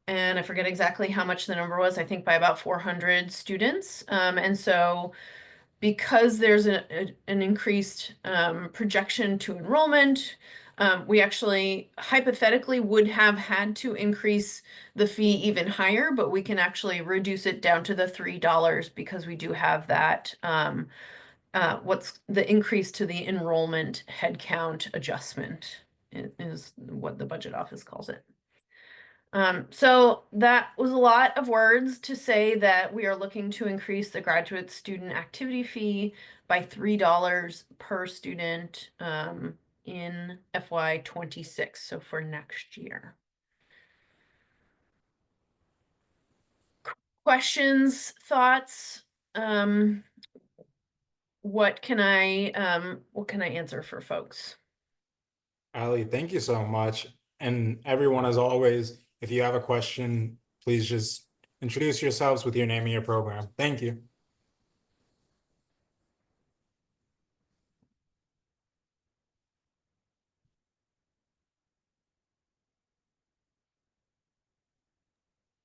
I forget exactly how much the number was, I think by about 400 students. And so because there's an increased projection to enrollment, we actually hypothetically would have had to increase the fee even higher, but we can actually reduce it down to the $3 because we do have that what's the increase to the enrollment headcount adjustment is what the budget office calls it. So that was a lot of words to say that we are looking to increase the graduate student activity fee by $3 per student in FY26, so for next year. Questions, thoughts? What can I answer for folks? Ali, thank you so much. And everyone, as always, if you have a question, please just introduce yourselves with your name and your program. Thank you.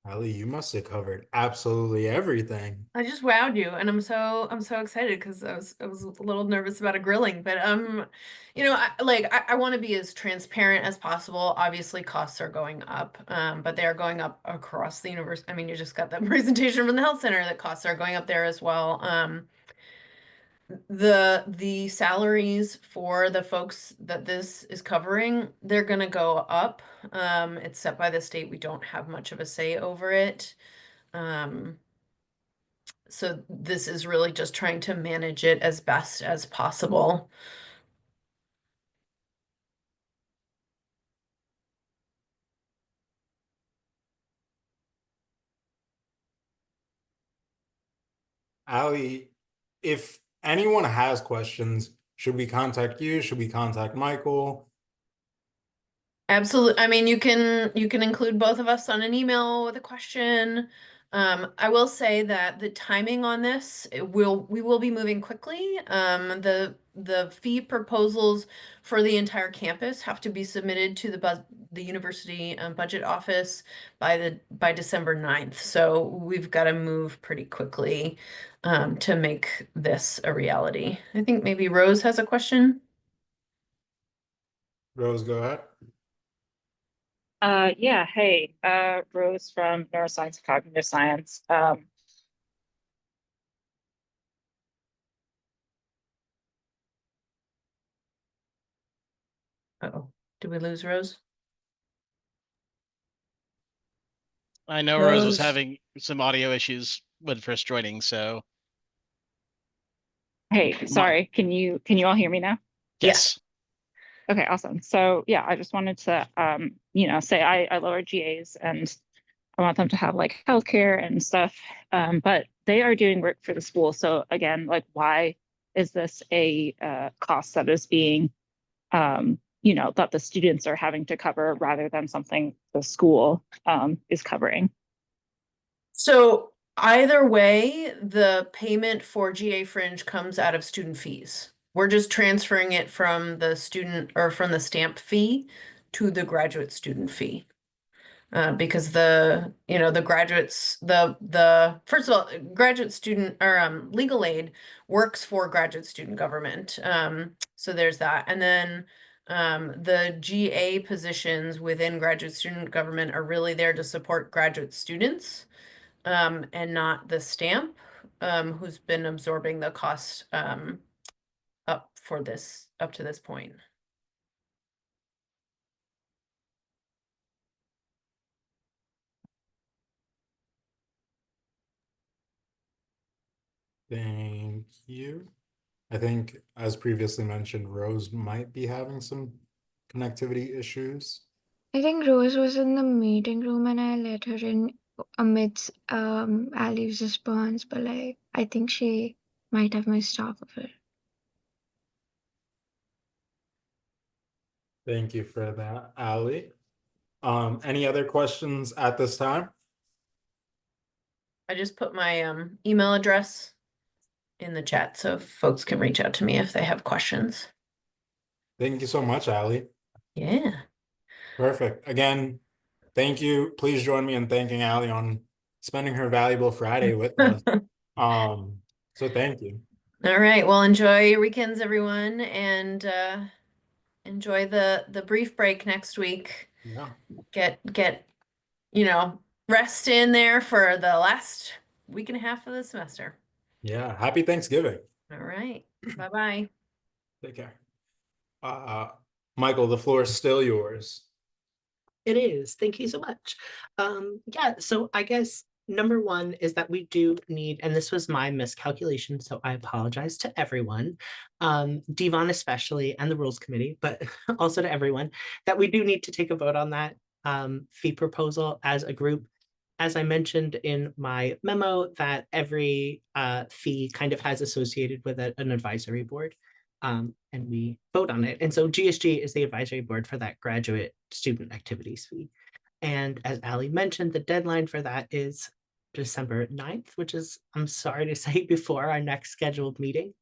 Ali, you must have covered absolutely everything. I just wowed you, and I'm so excited because I was a little nervous about a grilling, but you know, I want to be as transparent as possible. Obviously, costs are going up, but they are going up across the universe. I mean, you just got that presentation from the health center that costs are going up there as well. The salaries for the folks that this is covering, they're gonna go up. It's set by the state. We don't have much of a say over it. So this is really just trying to manage it as best as possible. Ali, if anyone has questions, should we contact you? Should we contact Michael? Absolutely. I mean, you can include both of us on an email with a question. I will say that the timing on this, we will be moving quickly. The fee proposals for the entire campus have to be submitted to the university budget office by December 9th. So we've got to move pretty quickly to make this a reality. I think maybe Rose has a question. Rose, go ahead. Yeah, hey, Rose from Neuroscience and Cognitive Science. Uh-oh, did we lose Rose? I know Rose was Rose. having some audio issues when first joining, so Hey, sorry, can you all hear me now? Yes. Okay, awesome. So yeah, I just wanted to you know, say I love our GAs and I want them to have like healthcare and stuff. But they are doing work for the school. So again, like why is this a cost that is being you know, that the students are having to cover rather than something the school is covering? So either way, the payment for GA Fringe comes out of student fees. We're just transferring it from the student or from the stamp fee to the graduate student fee. Because the graduates, the first of all, graduate student or legal aid works for graduate student government. So there's that. And then the GA positions within graduate student government are really there to support graduate students. And not the stamp, who's been absorbing the cost up to this point. Thank you. I think, as previously mentioned, Rose might be having some connectivity issues. I think Rose was in the meeting room and I let her in amidst Ali's response, but like I think she might have missed off of it. Thank you for that, Ali. Any other questions at this time? I just put my email address in the chat so folks can reach out to me if they have questions. Thank you so much, Allie. Yeah. Perfect. Again, thank you. Please join me in thanking Allie on spending her valuable Friday with us. So thank you. All right. Well, enjoy your weekends, everyone, and enjoy the brief break next week. Yeah. Get rest in there for the last week and a half of the semester. Yeah. Happy Thanksgiving. All right. Bye-bye. Take care. Michael, the floor is still yours. It is. Thank you so much. Yeah, so I guess number one is that we do need, and this was my miscalculation, so I apologize to everyone, Devon especially, and the Rules Committee, but also to everyone, that we do need to take a vote on that fee proposal as a group. As I mentioned in my memo, that every fee kind of has associated with it an advisory board. And we vote on it. And so GSG is the advisory board for that graduate student activities fee. And as Ali mentioned, the deadline for that is December 9th, which is, I'm sorry to say, before our next scheduled meeting.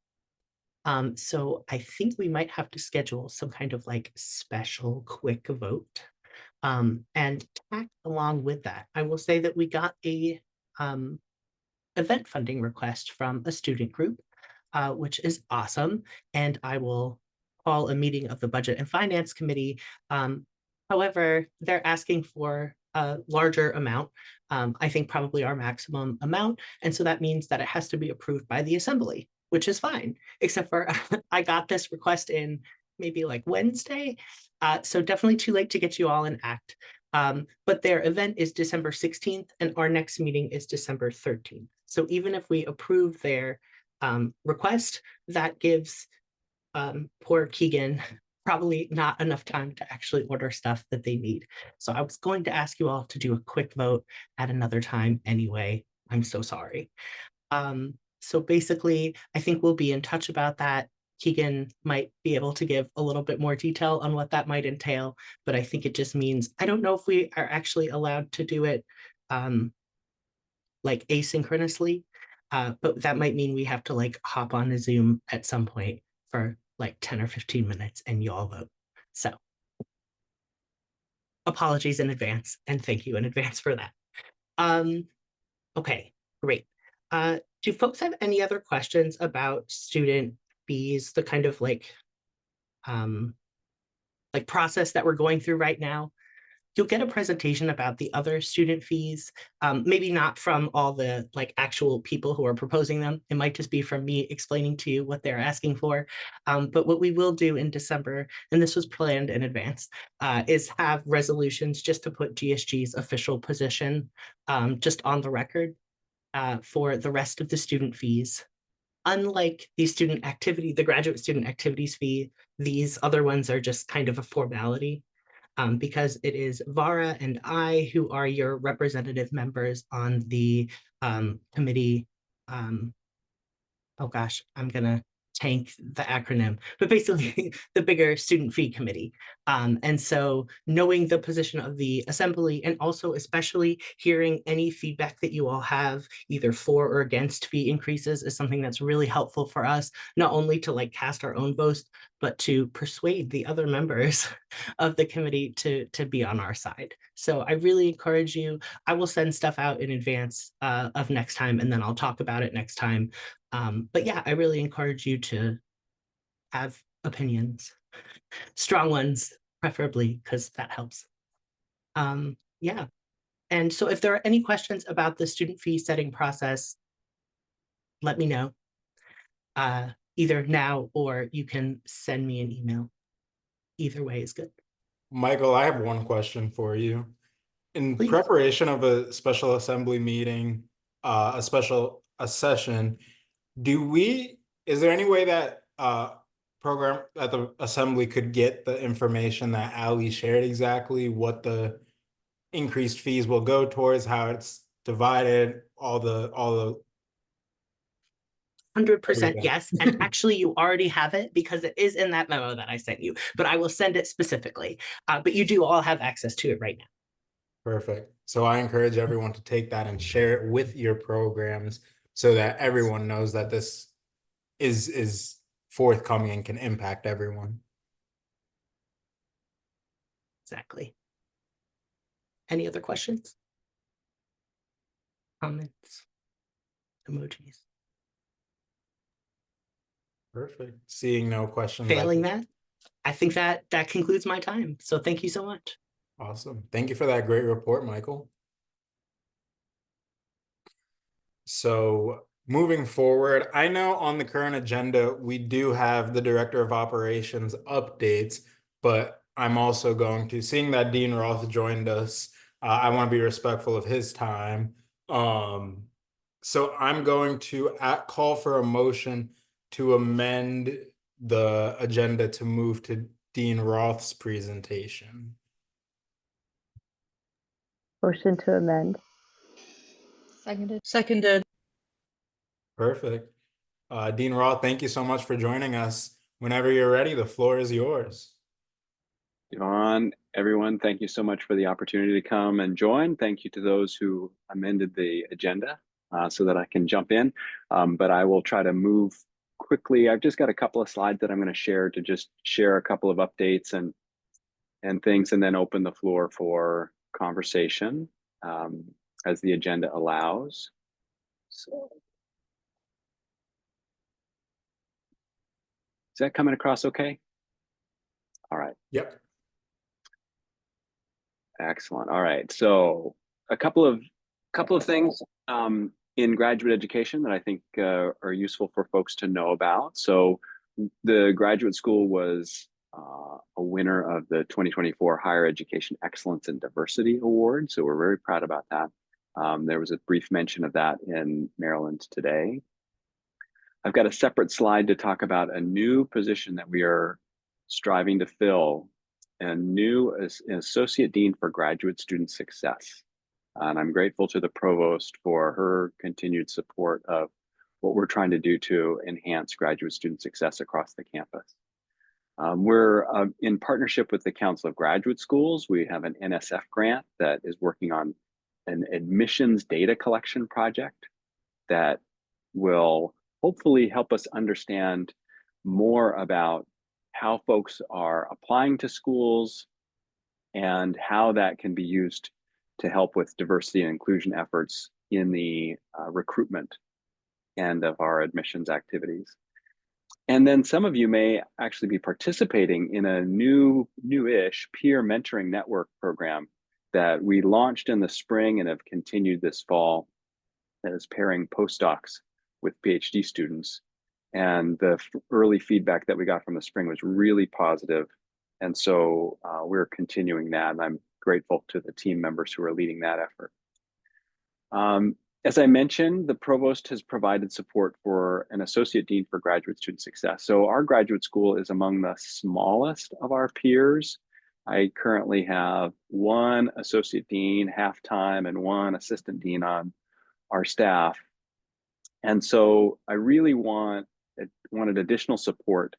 So I think we might have to schedule some kind of like special quick vote. And tack along with that, I will say that we got a event funding request from a student group, which is awesome. And I will call a meeting of the Budget and Finance Committee. However, they're asking for a larger amount, I think probably our maximum amount. And so that means that it has to be approved by the Assembly, which is fine, except for I got this request in maybe like Wednesday. So definitely too late to get you all an act. But their event is December 16th and our next meeting is December 13th. So even if we approve their request, that gives poor Keegan probably not enough time to actually order stuff that they need. So I was going to ask you all to do a quick vote at another time anyway. I'm so sorry. So basically, I think we'll be in touch about that. Keegan might be able to give a little bit more detail on what that might entail, but I think it just means, I don't know if we are actually allowed to do it like asynchronously, but that might mean we have to like hop on a Zoom at some point for like 10 or 15 minutes and you all vote. So apologies in advance and thank you in advance for that. Okay, great. Do folks have any other questions about student fees, the kind of like process that we're going through right now? You'll get a presentation about the other student fees, maybe not from all the like actual people who are proposing them. It might just be from me explaining to you what they're asking for. But what we will do in December, and this was planned in advance, is have resolutions just to put GSG's official position just on the record for the rest of the student fees. Unlike the graduate student activities fee, these other ones are just kind of a formality. Because it is Vara and I who are your representative members on the committee. Oh gosh, I'm gonna tank the acronym, but basically the bigger student fee committee. And so knowing the position of the assembly and also especially hearing any feedback that you all have either for or against fee increases is something that's really helpful for us, not only to like cast our own votes, but to persuade the other members of the committee to be on our side. So I really encourage you. I will send stuff out in advance of next time, and then I'll talk about it next time. But yeah, I really encourage you to have opinions, strong ones, preferably, because that helps. Yeah. And so if there are any questions about the student fee setting process, let me know either now or you can send me an email. Either way is good. Michael, I have one question for you. In Please. preparation of a special assembly meeting, a session, is there any way that program at the assembly could get the information that Ali shared, exactly what the increased fees will go towards, how it's divided, all the 100% yes. And actually you already have it because it is in that memo that I sent you, but I will send it specifically. But you do all have access to it right now. Perfect. So I encourage everyone to take that and share it with your programs so that everyone knows that this is forthcoming and can impact everyone. Exactly. Any other questions? Comments? Emojis? Perfect. Seeing no questions. Failing that, I think that concludes my time. So thank you so much. Awesome. Thank you for that great report, Michael. So moving forward, I know on the current agenda, we do have the Director of Operations updates, but I'm also going to, seeing that Dean Roth joined us, I want to be respectful of his time. So I'm going to call for a motion to amend the agenda to move to Dean Roth's presentation. Motion to amend. Seconded. Perfect. Dean Roth, thank you so much for joining us. Whenever you're ready, the floor is yours. Yvonne, everyone, thank you so much for the opportunity to come and join. Thank you to those who amended the agenda so that I can jump in, but I will try to move quickly. I've just got a couple of slides that I'm going to share to just share a couple of updates and things, and then open the floor for conversation as the agenda allows. So, is that coming across okay? All right. Yep. Excellent. All right. So a couple of things in graduate education that I think are useful for folks to know about. So the graduate school was a winner of the 2024 Higher Education Excellence and Diversity Award. So we're very proud about that. There was a brief mention of that in Maryland today. I've got a separate slide to talk about a new position that we are striving to fill, and new as an Associate Dean for Graduate Student Success. And I'm grateful to the Provost for her continued support of what we're trying to do to enhance graduate student success across the campus. We're in partnership with the Council of Graduate Schools. We have an NSF grant that is working on an admissions data collection project that will hopefully help us understand more about how folks are applying to schools and how that can be used to help with diversity and inclusion efforts in the recruitment end of our admissions activities. And then some of you may actually be participating in a new-ish peer mentoring network program that we launched in the spring and have continued this fall, that is pairing postdocs with PhD students. And the early feedback that we got from the spring was really positive. And so we're continuing that, and I'm grateful to the team members who are leading that effort. As I mentioned, the Provost has provided support for an Associate Dean for Graduate Student Success. So our graduate school is among the smallest of our peers. I currently have one Associate Dean half-time and one Assistant Dean on our staff. And so I really wanted additional support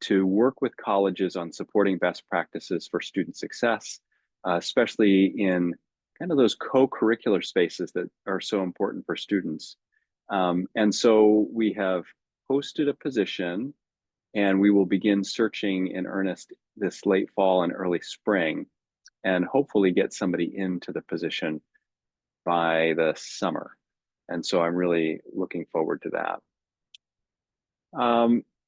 to work with colleges on supporting best practices for student success, especially in kind of those co-curricular spaces that are so important for students. And so we have posted a position, and we will begin searching in earnest this late fall and early spring, and hopefully get somebody into the position by the summer. And so I'm really looking forward to that.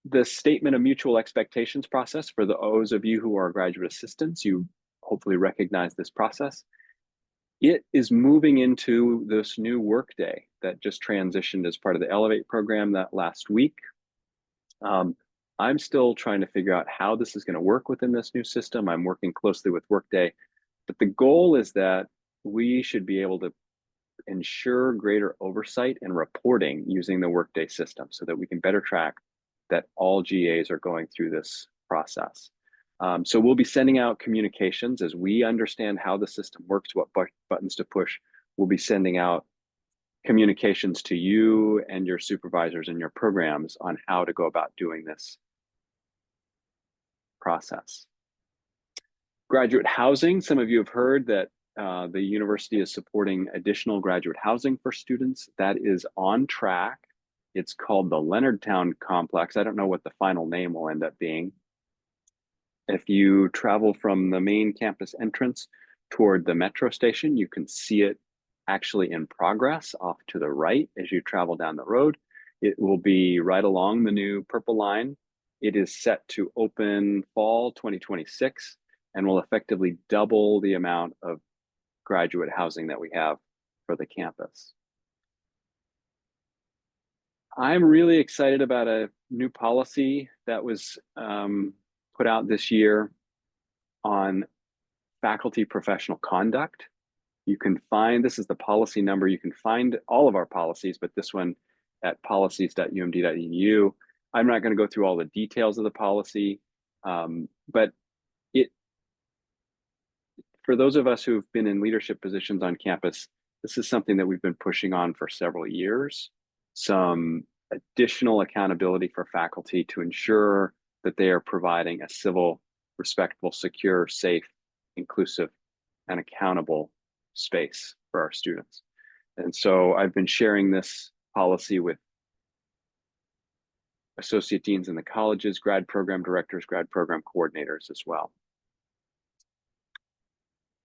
The statement of mutual expectations process, for those of you who are graduate assistants, you hopefully recognize this process. It is moving into this new workday that just transitioned as part of the Elevate program that last week. I'm still trying to figure out how this is going to work within this new system. I'm working closely with Workday, but the goal is that we should be able to ensure greater oversight and reporting using the Workday system so that we can better track that all GAs are going through this process. So we'll be sending out communications as we understand how the system works, what buttons to push. We'll be sending out communications to you and your supervisors and your programs on how to go about doing this process. Graduate housing, some of you have heard that the university is supporting additional graduate housing for students. That is on track. It's called the Leonardtown Complex. I don't know what the final name will end up being. If you travel from the main campus entrance toward the metro station, you can see it actually in progress off to the right as you travel down the road. It will be right along the new Purple Line. It is set to open fall 2026 and will effectively double the amount of graduate housing that we have for the campus. I'm really excited about a new policy that was put out this year on faculty professional conduct. You can find, this is the policy number, you can find all of our policies, but this one at policies.umd.edu. I'm not going to go through all the details of the policy, but for those of us who've been in leadership positions on campus, this is something that we've been pushing on for several years. Some additional accountability for faculty to ensure that they are providing a civil, respectful, secure, safe, inclusive, and accountable space for our students. And so I've been sharing this policy with associate deans in the colleges, grad program directors, grad program coordinators as well.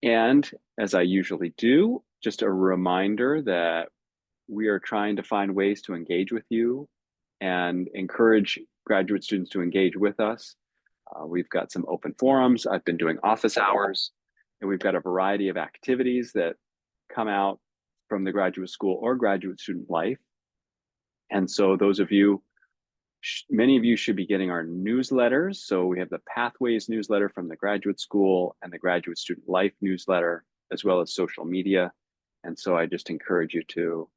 And as I usually do, just a reminder that we are trying to find ways to engage with you and encourage graduate students to engage with us. We've got some open forums. I've been doing office hours, and we've got a variety of activities that come out from the graduate school or graduate student life. And so those of you, many of you should be getting our newsletters. So we have the Pathways newsletter from the graduate school and the graduate student life newsletter, as well as social media. And so I just encourage you to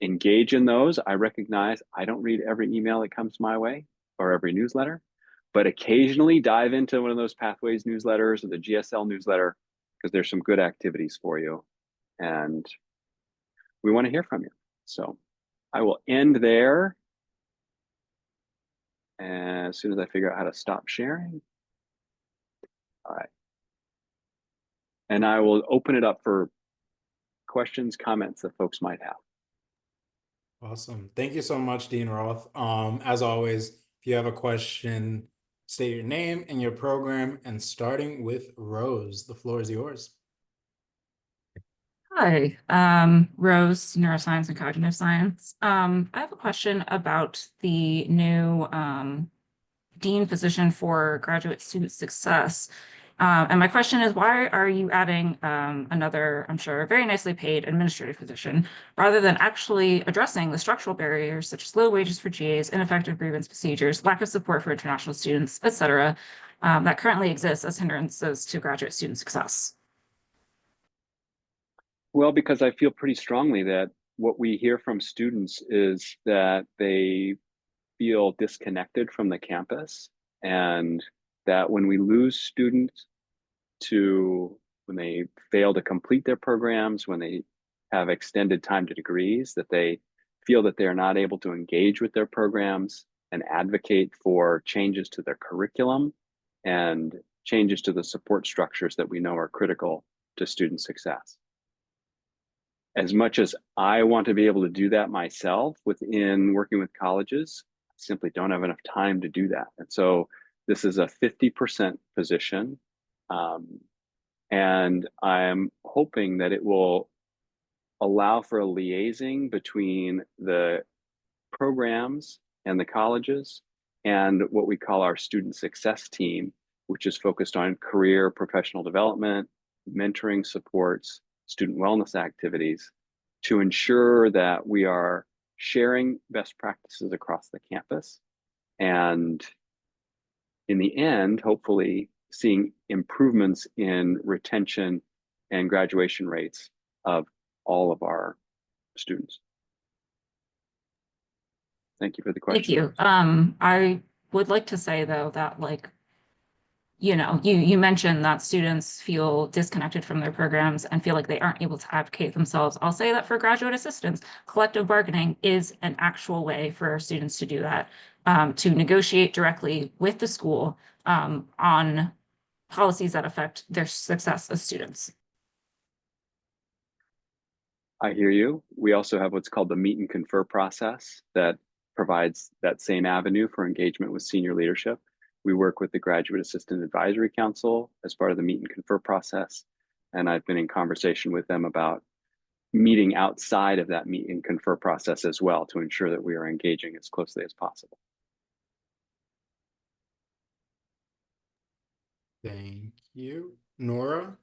engage in those. I recognize I don't read every email that comes my way or every newsletter, but occasionally dive into one of those Pathways newsletters or the GSL newsletter, because there's some good activities for you. And we want to hear from you. So I will end there as soon as I figure out how to stop sharing. All right. And I will open it up for questions, comments that folks might have. Awesome. Thank you so much, Dean Roth. As always, if you have a question, state your name and your program, and starting with Rose, the floor is yours. Hi, Rose, Neuroscience and Cognitive Science. I have a question about the new Dean position for Graduate Student Success. And my question is, why are you adding another, I'm sure, very nicely paid administrative position, rather than actually addressing the structural barriers such as low wages for GAs, ineffective grievance procedures, lack of support for international students, et cetera, that currently exists as hindrances to graduate student success? Well, because I feel pretty strongly that what we hear from students is that they feel disconnected from the campus, and that when we lose students when they fail to complete their programs, when they have extended time to degrees, that they feel that they're not able to engage with their programs and advocate for changes to their curriculum and changes to the support structures that we know are critical to student success. As much as I want to be able to do that myself within working with colleges, I simply don't have enough time to do that. And so this is a 50% position. And I'm hoping that it will allow for a liaising between the programs and the colleges and what we call our student success team, which is focused on career professional development, mentoring supports, student wellness activities, to ensure that we are sharing best practices across the campus. And in the end, hopefully seeing improvements in retention and graduation rates of all of our students. Thank you for the question. Thank you. I would like to say though that, like, you mentioned that students feel disconnected from their programs and feel like they aren't able to advocate themselves. I'll say that for graduate assistants, collective bargaining is an actual way for our students to do that, to negotiate directly with the school on policies that affect their success as students. I hear you. We also have what's called the meet and confer process that provides that same avenue for engagement with senior leadership. We work with the Graduate Assistant Advisory Council as part of the meet and confer process. And I've been in conversation with them about meeting outside of that meet and confer process as well to ensure that we are engaging as closely as possible. Thank you. Nora?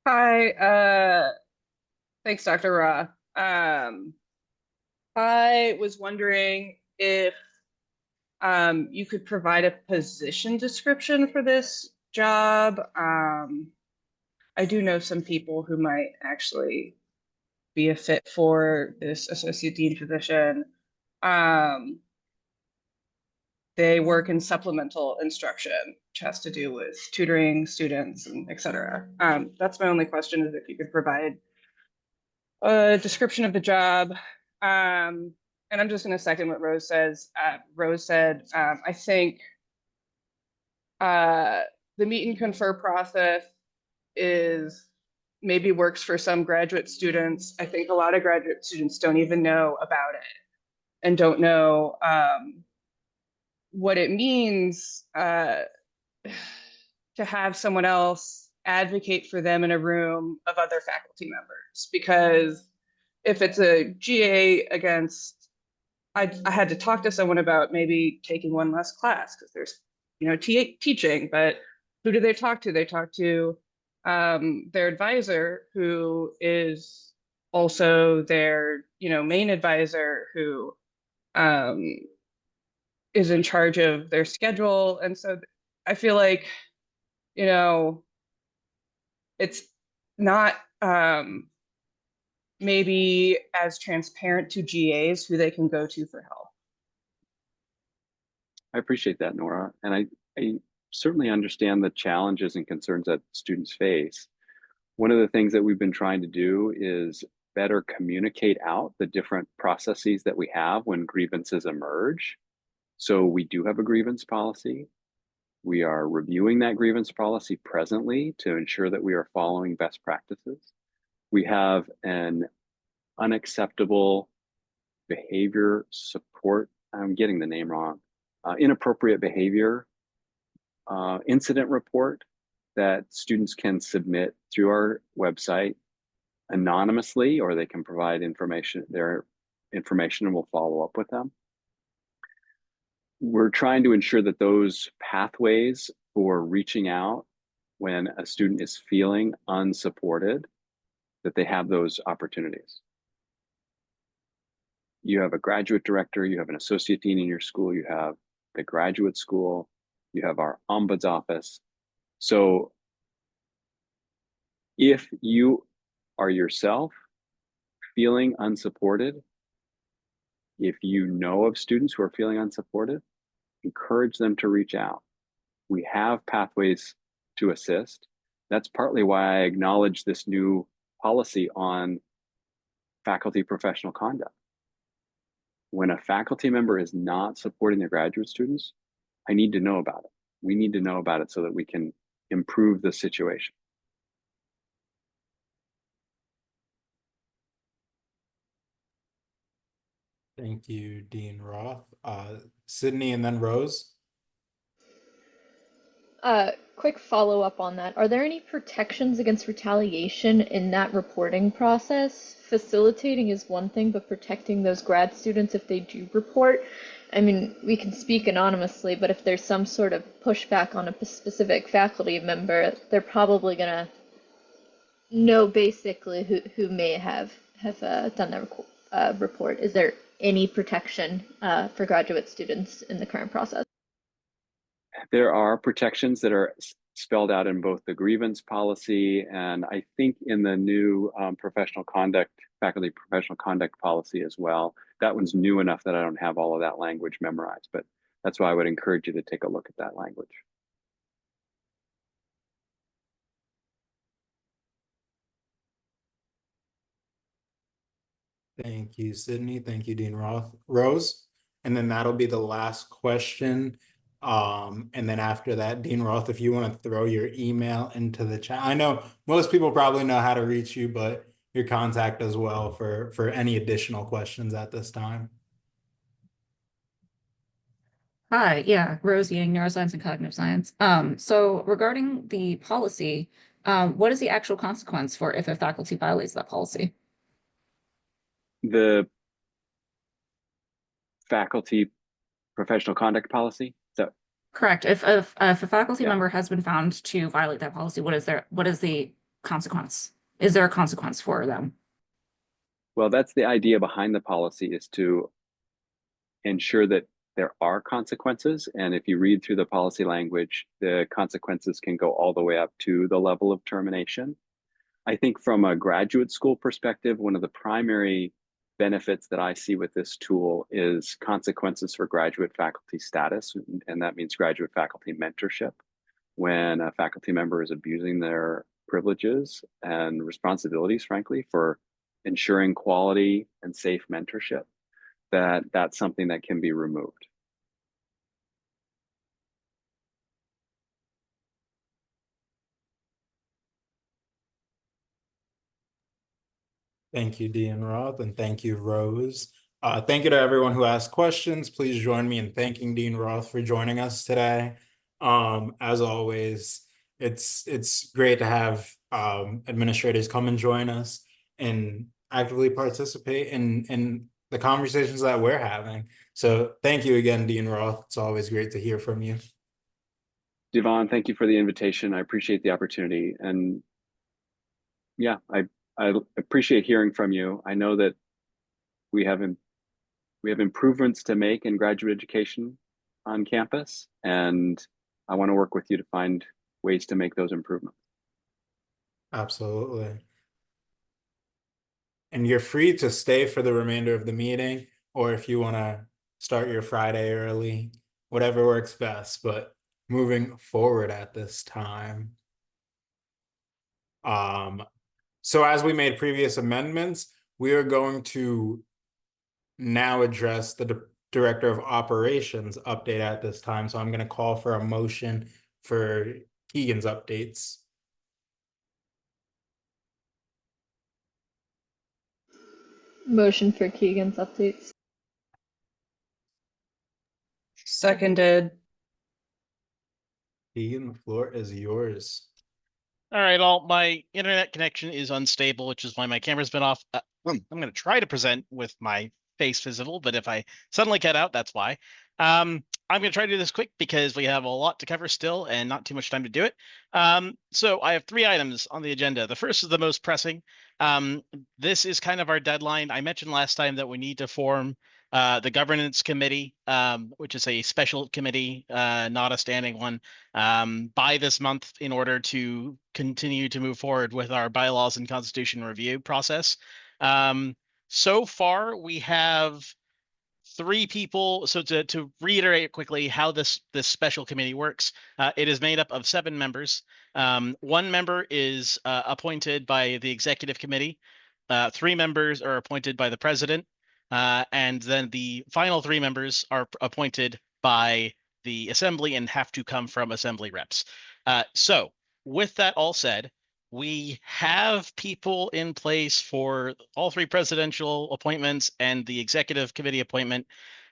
Hi, thanks, Dr. Ra. I was wondering if you could provide a position description for this job. I do know some people who might actually be a fit for this associate dean position. They work in supplemental instruction, which has to do with tutoring students and et cetera. That's my only question, is if you could provide a description of the job. And I'm just going to second what Rose says. Rose said, I think the meet and confer process is maybe works for some graduate students. I think a lot of graduate students don't even know about it and don't know what it means to have someone else advocate for them in a room of other faculty members. Because if it's a GA against, I had to talk to someone about maybe taking one less class because there's, teaching, but who do they talk to? They talk to their advisor, who is also their, main advisor, who is in charge of their schedule. And so I feel like, it's not maybe as transparent to GAs who they can go to for help. I appreciate that, Nora. And I certainly understand the challenges and concerns that students face. One of the things that we've been trying to do is better communicate out the different processes that we have when grievances emerge. So we do have a grievance policy. We are reviewing that grievance policy presently to ensure that we are following best practices. We have an unacceptable behavior support, I'm getting the name wrong, inappropriate behavior incident report that students can submit through our website anonymously, or they can provide their information, and we'll follow up with them. We're trying to ensure that those pathways for reaching out when a student is feeling unsupported, that they have those opportunities. You have a graduate director, you have an associate dean in your school, you have the graduate school, you have our ombuds office. So if you are yourself feeling unsupported, if you know of students who are feeling unsupported, encourage them to reach out. We have pathways to assist. That's partly why I acknowledge this new policy on faculty professional conduct. When a faculty member is not supporting their graduate students, I need to know about it. We need to know about it so that we can improve the situation. Thank you, Dean Roth. Sydney and then Rose. Quick follow-up on that. Are there any protections against retaliation in that reporting process? Facilitating is one thing, but protecting those grad students if they do report, I mean, we can speak anonymously, but if there's some sort of pushback on a specific faculty member, they're probably gonna know basically who may have done the report. Is there any protection for graduate students in the current process? There are protections that are spelled out in both the grievance policy and I think in the new faculty professional conduct policy as well. That one's new enough that I don't have all of that language memorized, but that's why I would encourage you to take a look at that language. Thank you, Sydney. Thank you, Dean Roth. Rose, and then that'll be the last question. And then after that, Dean Roth, if you want to throw your email into the chat. I know most people probably know how to reach you, but your contact as well for any additional questions at this time. Hi, yeah, Rose Yang, Neuroscience and Cognitive Science. So regarding the policy, what is the actual consequence for if a faculty violates that policy? The faculty professional conduct policy. So Correct. If a faculty Yeah. member has been found to violate that policy, what is the consequence? Is there a consequence for them? well, that's the idea behind the policy, is to ensure that there are consequences. And if you read through the policy language, the consequences can go all the way up to the level of termination. I think from a graduate school perspective, one of the primary benefits that I see with this tool is consequences for graduate faculty status. And that means graduate faculty mentorship. When a faculty member is abusing their privileges and responsibilities, frankly, for ensuring quality and safe mentorship, that's something that can be removed. Thank you, Dean Roth, and thank you, Rose. Thank you to everyone who asked questions. Please join me in thanking Dean Roth for joining us today. As always, it's great to have administrators come and join us and actively participate in the conversations that we're having. So thank you again, Dean Roth. It's always great to hear from you. Devon, thank you for the invitation. I appreciate the opportunity. And yeah, I appreciate hearing from you. I know that we have improvements to make in graduate education on campus, and I want to work with you to find ways to make those improvements. Absolutely. And you're free to stay for the remainder of the meeting, or if you want to start your Friday early, whatever works best. But moving forward at this time. So as we made previous amendments, we are going to now address the Director of Operations update at this time. So I'm going to call for a motion for Keegan's updates. Motion for Keegan's updates. Seconded. Keegan, the floor is yours. All right, all my internet connection is unstable, which is why my camera's been off. I'm going to try to present with my face visible, but if I suddenly cut out, that's why. I'm going to try to do this quick because we have a lot to cover still and not too much time to do it. So I have 3 items on the agenda. The first is the most pressing. This is kind of our deadline. I mentioned last time that we need to form the governance committee, which is a special committee, not a standing one, by this month in order to continue to move forward with our bylaws and constitution review process. So far, we have 3 people. So to reiterate quickly how this special committee works, it is made up of 7 members. 1 member is appointed by the executive committee. 3 members are appointed by the president. And then the final 3 members are appointed by the assembly and have to come from assembly reps. So with that all said, we have people in place for all 3 presidential appointments and the executive committee appointment.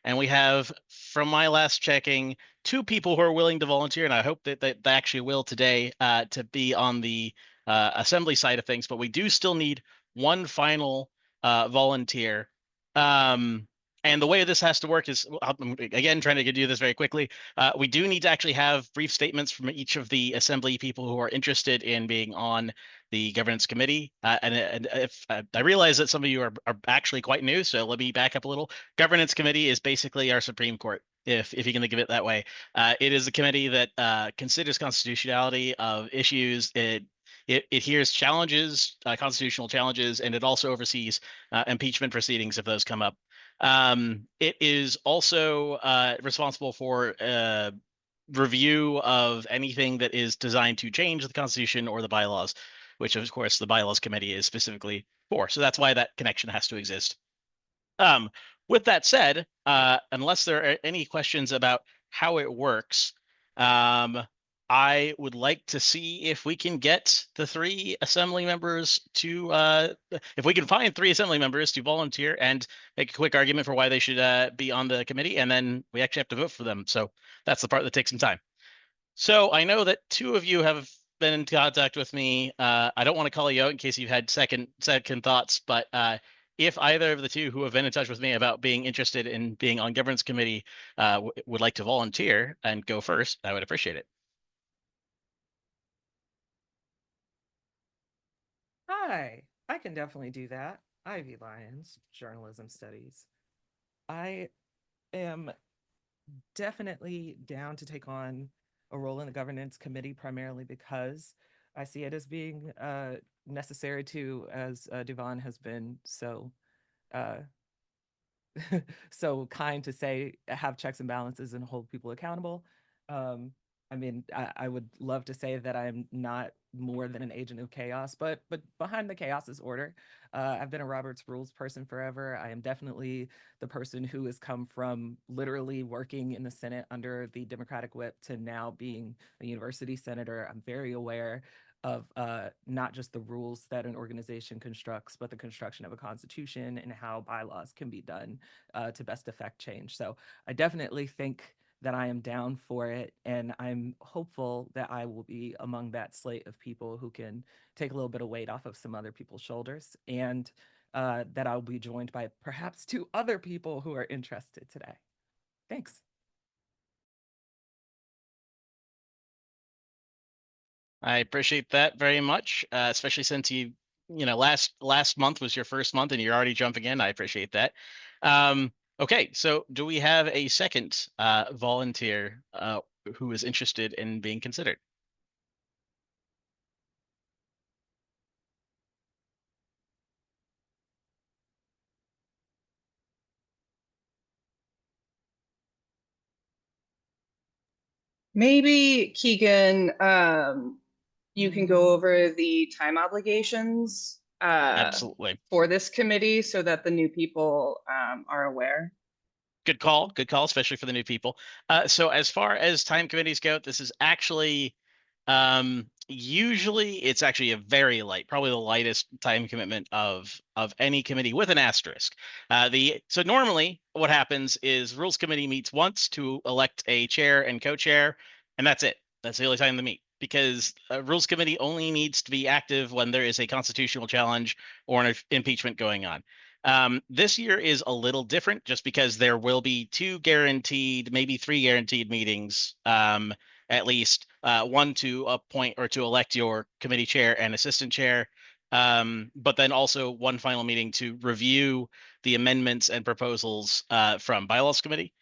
And we have, from my last checking, 2 people who are willing to volunteer, and I hope that they actually will today, to be on the assembly side of things. But we do still need 1 final volunteer. And the way this has to work is, again, trying to do this very quickly. We do need to actually have brief statements from each of the assembly people who are interested in being on the governance committee. And if I realize that some of you are actually quite new, so let me back up a little. Governance committee is basically our Supreme Court, if you can think of it that way. It is a committee that considers constitutionality of issues. It hears challenges, constitutional challenges, and it also oversees impeachment proceedings if those come up. It is also responsible for review of anything that is designed to change the Constitution or the bylaws, which of course the bylaws committee is specifically for. So that's why that connection has to exist. With that said, unless there are any questions about how it works, I would like to see if we can get the 3 assembly members to, if we can find 3 assembly members to volunteer and make a quick argument for why they should be on the committee, and then we actually have to vote for them. So that's the part that takes some time. So I know that 2 of you have been in contact with me. I don't want to call you out in case you've had second thoughts, but if either of the 2 who have been in touch with me about being interested in being on governance committee would like to volunteer and go first, I would appreciate it. Hi, I can definitely do that. Ivy Lyons, journalism studies. I am definitely down to take on a role in the governance committee, primarily because I see it as being necessary to, as Devon has been so uh, so kind to say, have checks and balances and hold people accountable. I mean, I would love to say that I'm not more than an agent of chaos, but behind the chaos is order. I've been a Robert's Rules person forever. I am definitely the person who has come from literally working in the Senate under the Democratic whip to now being a university senator. I'm very aware of not just the rules that an organization constructs, but the construction of a constitution and how bylaws can be done to best affect change. So I definitely think that I am down for it, and I'm hopeful that I will be among that slate of people who can take a little bit of weight off of some other people's shoulders, and that I'll be joined by perhaps 2 other people who are interested today. Thanks. I appreciate that very much, especially since you know, last month was your first month and you're already jumping in. I appreciate that. Okay, so do we have a second volunteer who is interested in being considered? Maybe Keegan, you can go over the time obligations Absolutely. for this committee so that the new people are aware. Good call, especially for the new people. So as far as time committees go, this is actually usually it's actually a very light, probably the lightest time commitment of any committee with an asterisk. So normally what happens is rules committee meets once to elect a chair and co-chair, and that's it. That's the only time they meet, because rules committee only needs to be active when there is a constitutional challenge or an impeachment going on. This year is a little different just because there will be 2 guaranteed, maybe 3 guaranteed meetings, at least one to appoint or to elect your committee chair and assistant chair, but then also one final meeting to review the amendments and proposals from bylaws committee.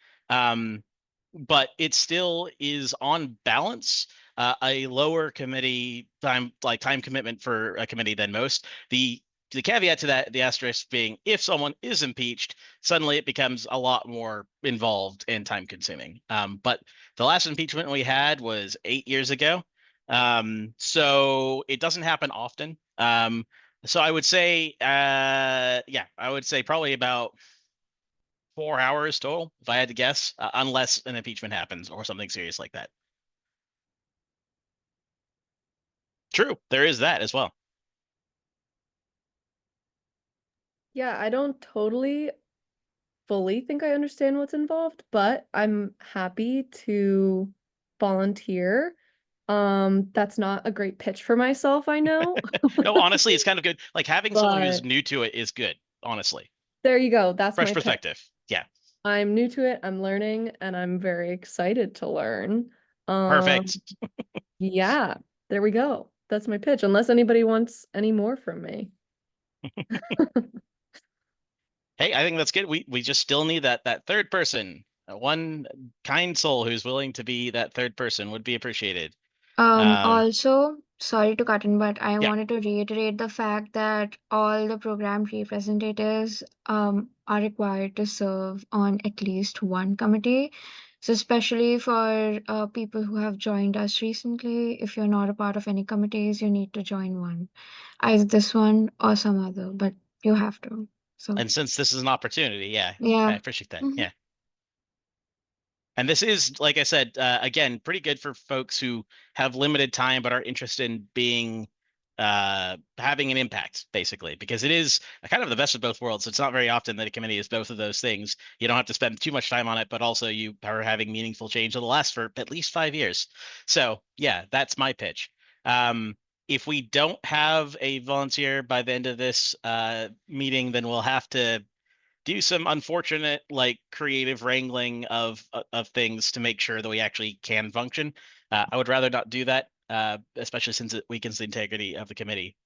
But it still is on balance a lower committee time commitment for a committee than most. The caveat to that, the asterisk being, if someone is impeached, suddenly it becomes a lot more involved and time consuming. But the last impeachment we had was 8 years ago. So it doesn't happen often. So I would say, yeah, I would say probably about 4 hours total, if I had to guess, unless an impeachment happens or something serious like that. True, there is that as well. Yeah, I don't totally fully think I understand what's involved, but I'm happy to volunteer. That's not a great pitch for myself, I know. No, honestly, it's kind of good. Like having someone who's But new to it is good, honestly. there you go. That's Fresh my pitch. perspective. Yeah. I'm new to it, I'm learning, and I'm very excited to learn. Perfect. Yeah, there we go. That's my pitch, unless anybody wants any more from me. Hey, I think that's good. We just still need that third person. One kind soul who's willing to be that third person would be appreciated. Also, sorry to cut in, but I Yeah. wanted to reiterate the fact that all the program representatives are required to serve on at least one committee. So especially for people who have joined us recently, if you're not a part of any committees, you need to join one, either this one or some other, but you have to. So And since this is an opportunity, yeah, I yeah. appreciate that. Mhm. Yeah. And this is, like I said, again, pretty good for folks who have limited time but are interested in being having an impact, basically, because it is kind of the best of both worlds. It's not very often that a committee is both of those things. You don't have to spend too much time on it, but also you are having meaningful change that'll last for at least 5 years. So yeah, that's my pitch. If we don't have a volunteer by the end of this meeting, then we'll have to do some unfortunate, like, creative wrangling of things to make sure that we actually can function. I would rather not do that, especially since it weakens the integrity of the committee.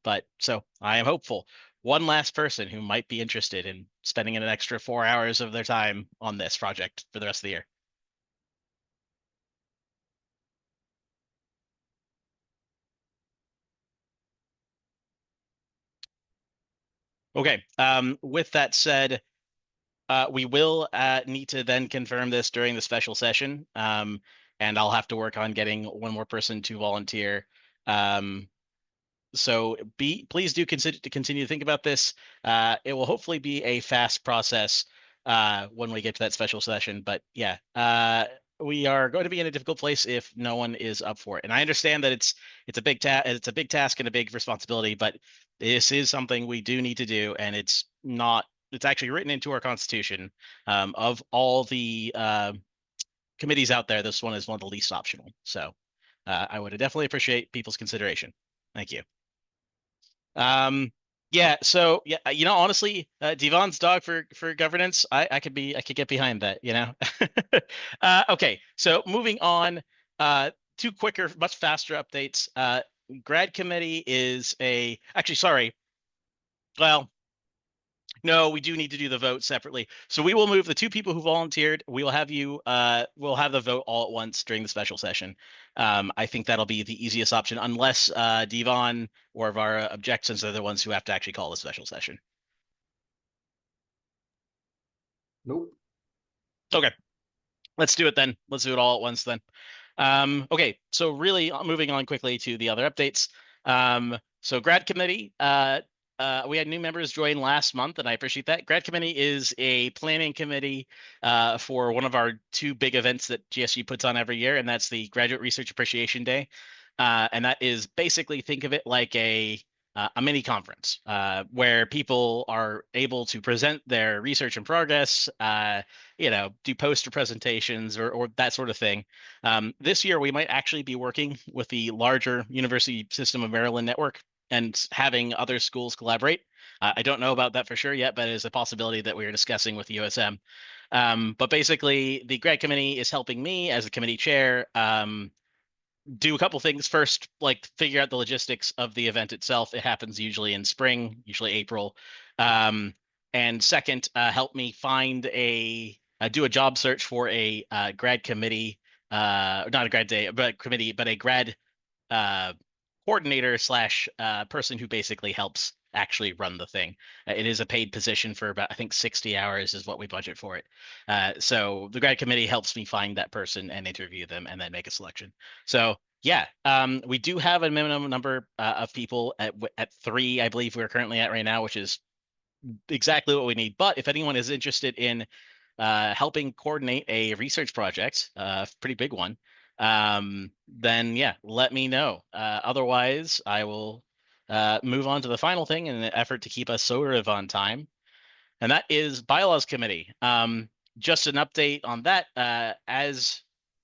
But so I am hopeful. One last person who might be interested in spending an extra 4 hours of their time on this project for the rest of the year. Okay. With that said, we will need to then confirm this during the special session, and I'll have to work on getting one more person to volunteer. So please do consider to continue to think about this. It will hopefully be a fast process when we get to that special session. But yeah, we are going to be in a difficult place if no one is up for it. And I understand that it's a big task and a big responsibility, but this is something we do need to do, and it's actually written into our constitution. Of all the committees out there, this one is one of the least optional. So I would definitely appreciate people's consideration. Thank you. Yeah, so yeah, honestly, Devon's dog for governance, I could get behind that, Okay, so moving on, two quicker, much faster updates. Grad committee is actually, sorry. Well, no, we do need to do the vote separately. So we will move the two people who volunteered. We will have we'll have the vote all at once during the special session. I think that'll be the easiest option, unless Devon or Vara object, since they're the ones who have to actually call the special session. Nope. Okay, let's do it then. Let's do it all at once then. Okay, so really moving on quickly to the other updates. So grad committee, we had new members join last month, and I appreciate that. Grad committee is a planning committee for one of our two big events that GSG puts on every year, and that's the Graduate Research Appreciation Day. And that is basically, think of it like a mini conference where people are able to present their research and progress, do poster presentations or that sort of thing. This year, we might actually be working with the larger University System of Maryland network and having other schools collaborate. I don't know about that for sure yet, but it is a possibility that we are discussing with USM. But basically, the grad committee is helping me as the committee chair do a couple things. First, like, figure out the logistics of the event itself. It happens usually in spring, usually April. And second, help me find do a job search for a grad committee, not a grad day, but committee, but a grad coordinator slash person who basically helps actually run the thing. It is a paid position for about, I think, 60 hours is what we budget for it. So the grad committee helps me find that person and interview them and then make a selection. So yeah, we do have a minimum number of people at 3, I believe we're currently at right now, which is exactly what we need. But if anyone is interested in helping coordinate a research project, pretty big one, then yeah, let me know. Otherwise, I will move on to the final thing in an effort to keep us sort of on time, and that is bylaws committee. Just an update on that. As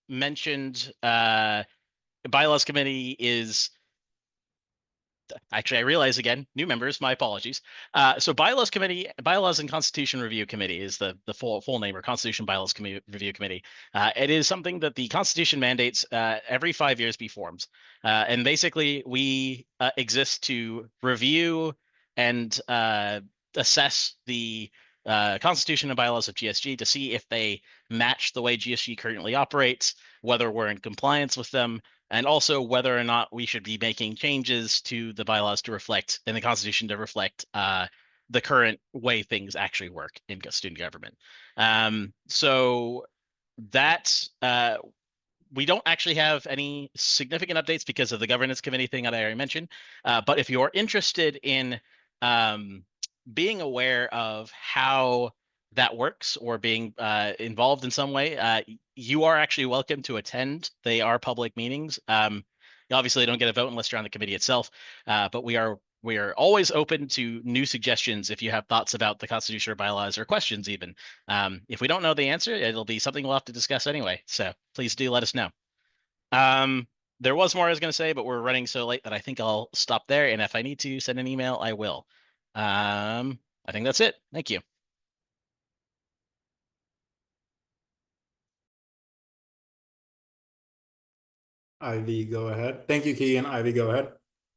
mentioned, bylaws committee is actually, I realize again, new members, my apologies. So bylaws and constitution review committee is the full name, or constitution bylaws review committee. It is something that the constitution mandates every 5 years be formed. And basically we exist to review and assess the constitution and bylaws of GSG to see if they match the way GSG currently operates, whether we're in compliance with them, and also whether or not we should be making changes to the bylaws to reflect, and the Constitution to reflect, the current way things actually work in student government. So that we don't actually have any significant updates because of the governance committee thing that I already mentioned. But if you're interested in being aware of how that works or being involved in some way, you are actually welcome to attend. They are public meetings. You obviously don't get a vote unless you're on the committee itself, but we are always open to new suggestions if you have thoughts about the Constitution or bylaws or questions even. If we don't know the answer, it'll be something we'll have to discuss anyway. So please do let us know. There was more I was going to say, but we're running so late that I think I'll stop there. And if I need to send an email, I will. I think that's it. Thank you. Ivy, go ahead. Thank you, Keegan. Ivy, go ahead.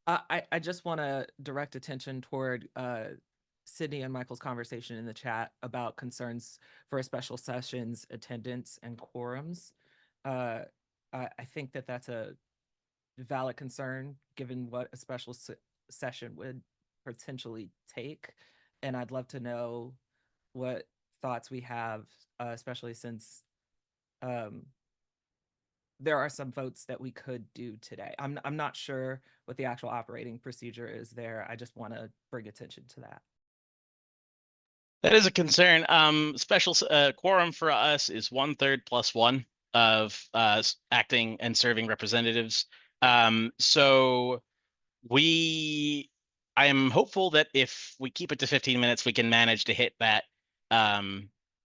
I just want to direct attention toward Sydney and Michael's conversation in the chat about concerns for a special session's attendance and quorums. I think that that's a valid concern given what a special session would potentially take. And I'd love to know what thoughts we have, especially since there are some votes that we could do today. I'm not sure what the actual operating procedure is there. I just want to bring attention to that. That is a concern. Special quorum for us is 1/3 plus 1 of acting and serving representatives. So I am hopeful that if we keep it to 15 minutes, we can manage to hit that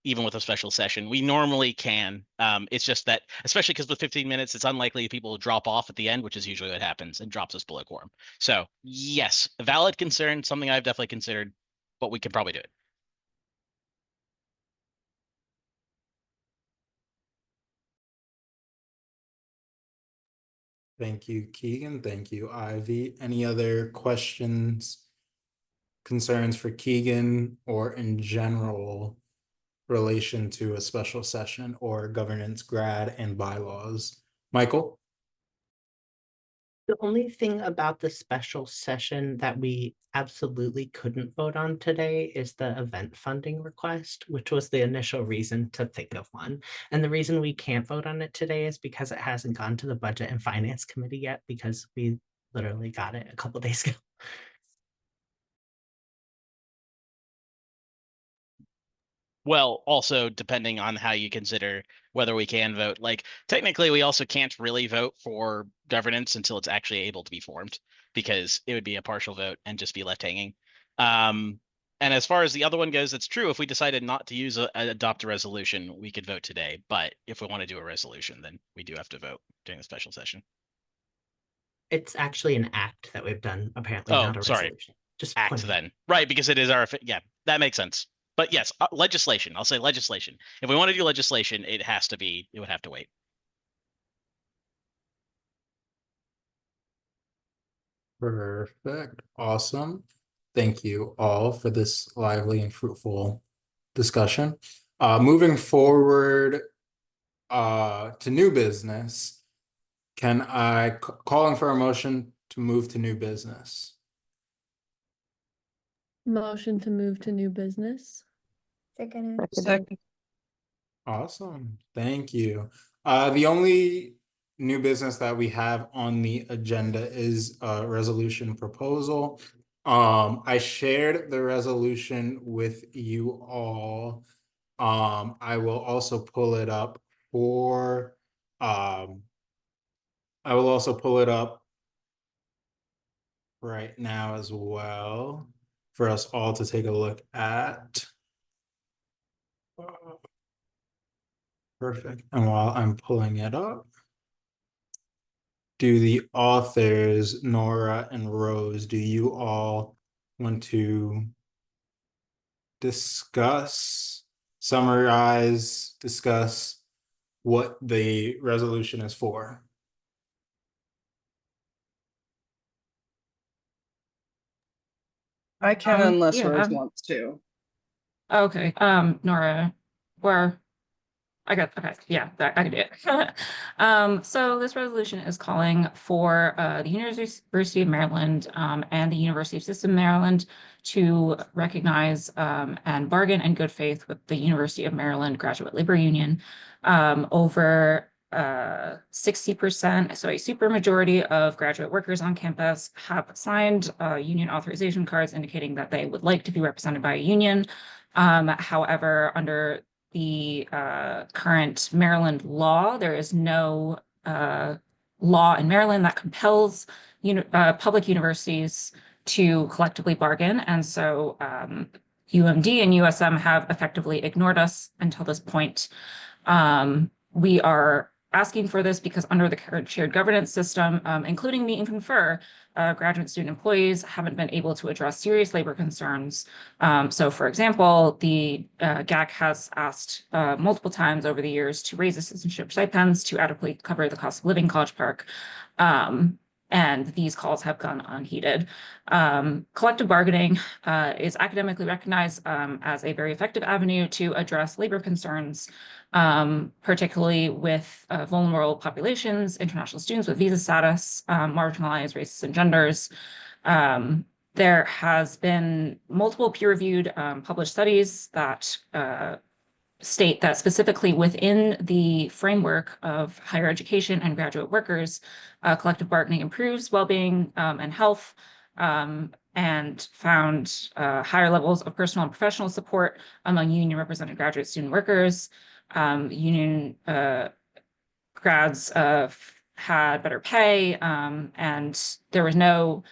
even with a special session. We normally can. It's just that, especially because with 15 minutes, it's unlikely people will drop off at the end, which is usually what happens and drops us below quorum. So yes, a valid concern, something I've definitely considered, but we can probably do it. Thank you, Keegan. Thank you, Ivy. Any other questions, concerns for Keegan, or in general relation to a special session or governance grad and bylaws? Michael? The only thing about the special session that we absolutely couldn't vote on today is the event funding request, which was the initial reason to think of one. And the reason we can't vote on it today is because it hasn't gone to the Budget and Finance Committee yet, because we literally got it a couple days ago. Well, also depending on how you consider whether we can vote. Like technically, we also can't really vote for governance until it's actually able to be formed, because it would be a partial vote and just be left hanging. And as far as the other one goes, it's true. If we decided not to use adopt a resolution, we could vote today. But if we want to do a resolution, then we do have to vote during the special session. It's actually an act that we've done, apparently, Oh, not a sorry. resolution. Just Act pointing. then. Right, because it is our, yeah, that makes sense. But yes, legislation. I'll say legislation. If we want to do legislation, it would have to wait. Perfect. Awesome. Thank you all for this lively and fruitful discussion. Moving forward to new business, can I calling for a motion to move to new business? Motion to move to new business. Second. Awesome. Thank you. The only new business that we have on the agenda is a resolution proposal. I shared the resolution with you all. I will also pull it up for I will also pull it up right now as well for us all to take a look at. Perfect. And while I'm pulling it up, do the authors, Nora and Rose, do you all want to discuss, summarize, discuss what the resolution is for? I can unless yeah, Rose wants to. Okay, Nora, where okay, yeah, I can do it. So this resolution is calling for the University of Maryland and the University of System Maryland to recognize and bargain in good faith with the University of Maryland Graduate Labor Union over 60%, so a supermajority of graduate workers on campus have signed union authorization cards indicating that they would like to be represented by a union. However, under the current Maryland law, there is no law in Maryland that compels public universities to collectively bargain. And so UMD and USM have effectively ignored us until this point. We are asking for this because under the current shared governance system, including meet and confer, graduate student employees haven't been able to address serious labor concerns. So for example, the GAC has asked multiple times over the years to raise the citizenship stipends to adequately cover the cost of living College Park. And these calls have gone unheeded. Collective bargaining is academically recognized as a very effective avenue to address labor concerns, particularly with vulnerable populations, international students with visa status, marginalized races and genders. There has been multiple peer-reviewed published studies that state that specifically within the framework of higher education and graduate workers, collective bargaining improves well-being and health, and found higher levels of personal and professional support among union represented graduate student workers. Union grads had better pay, and there was no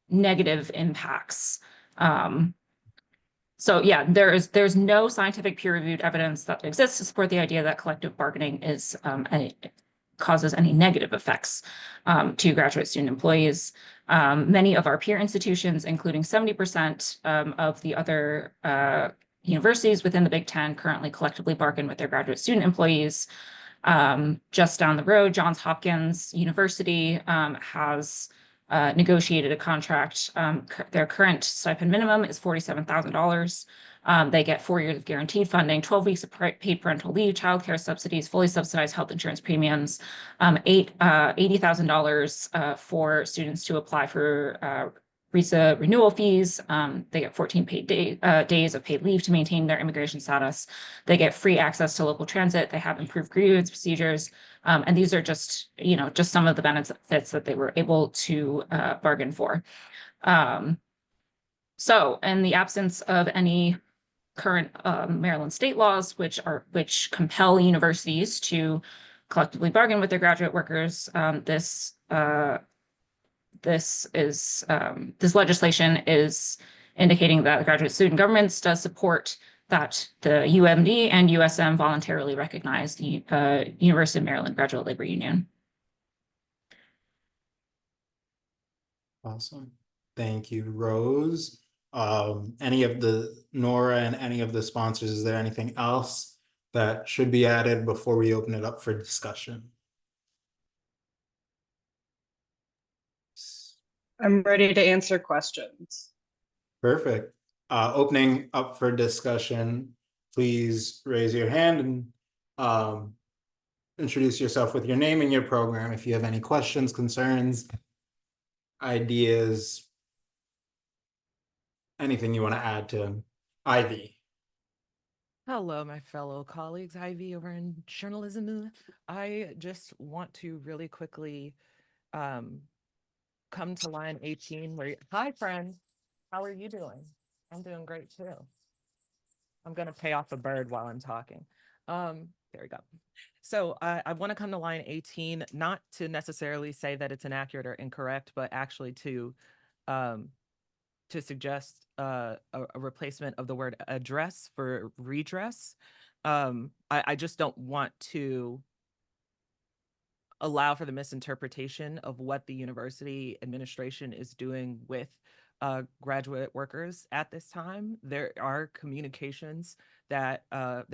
negative impacts. So yeah, there's no scientific peer-reviewed evidence that exists to support the idea that collective bargaining is causes any negative effects to graduate student employees. Many of our peer institutions, including 70% of the other universities within the Big Ten, currently collectively bargain with their graduate student employees. Just down the road, Johns Hopkins University has negotiated a contract. Their current stipend minimum is $47,000. They get 4 years of guaranteed funding, 12 weeks of paid parental leave, childcare subsidies, fully subsidized health insurance premiums, $80,000 for students to apply for visa renewal fees. They get 14 paid days of paid leave to maintain their immigration status. They get free access to local transit. They have improved grievance procedures. And these are just some of the benefits that they were able to bargain for. So in the absence of any current Maryland state laws, which compel universities to collectively bargain with their graduate workers, this legislation is indicating that graduate student governments does support that the UMD and USM voluntarily recognize the University of Maryland Graduate Labor Union. Awesome. Thank you, Rose. Any of the Nora and any of the sponsors, is there anything else that should be added before we open it up for discussion? I'm ready to answer questions. Perfect. Opening up for discussion, please raise your hand and introduce yourself with your name and your program. If you have any questions, concerns, ideas, anything you want to add to Ivy. Hello, my fellow colleagues. Ivy over in journalism. I just want to really quickly come to line 18 where hi friend, how are you doing? I'm doing great too. I'm gonna pay off a bird while I'm talking. There we go. So I want to come to line 18, not to necessarily say that it's inaccurate or incorrect, but actually to suggest a replacement of the word address for redress. I just don't want to allow for the misinterpretation of what the university administration is doing with graduate workers at this time. There are communications that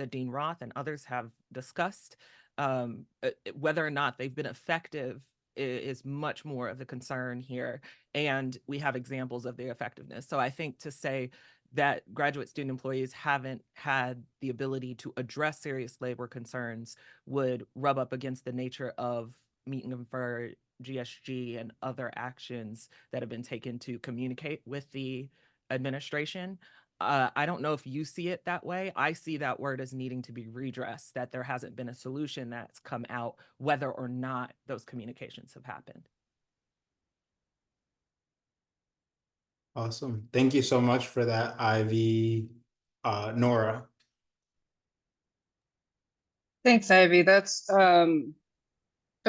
Dean Roth and others have discussed. Whether or not they've been effective is much more of the concern here. And we have examples of the effectiveness. So I think to say that graduate student employees haven't had the ability to address serious labor concerns would rub up against the nature of meet and confer, GSG, and other actions that have been taken to communicate with the administration. I don't know if you see it that way. I see that word as needing to be redressed, that there hasn't been a solution that's come out, whether or not those communications have happened. Awesome. Thank you so much for that, Ivy. Nora. Thanks, Ivy. That's a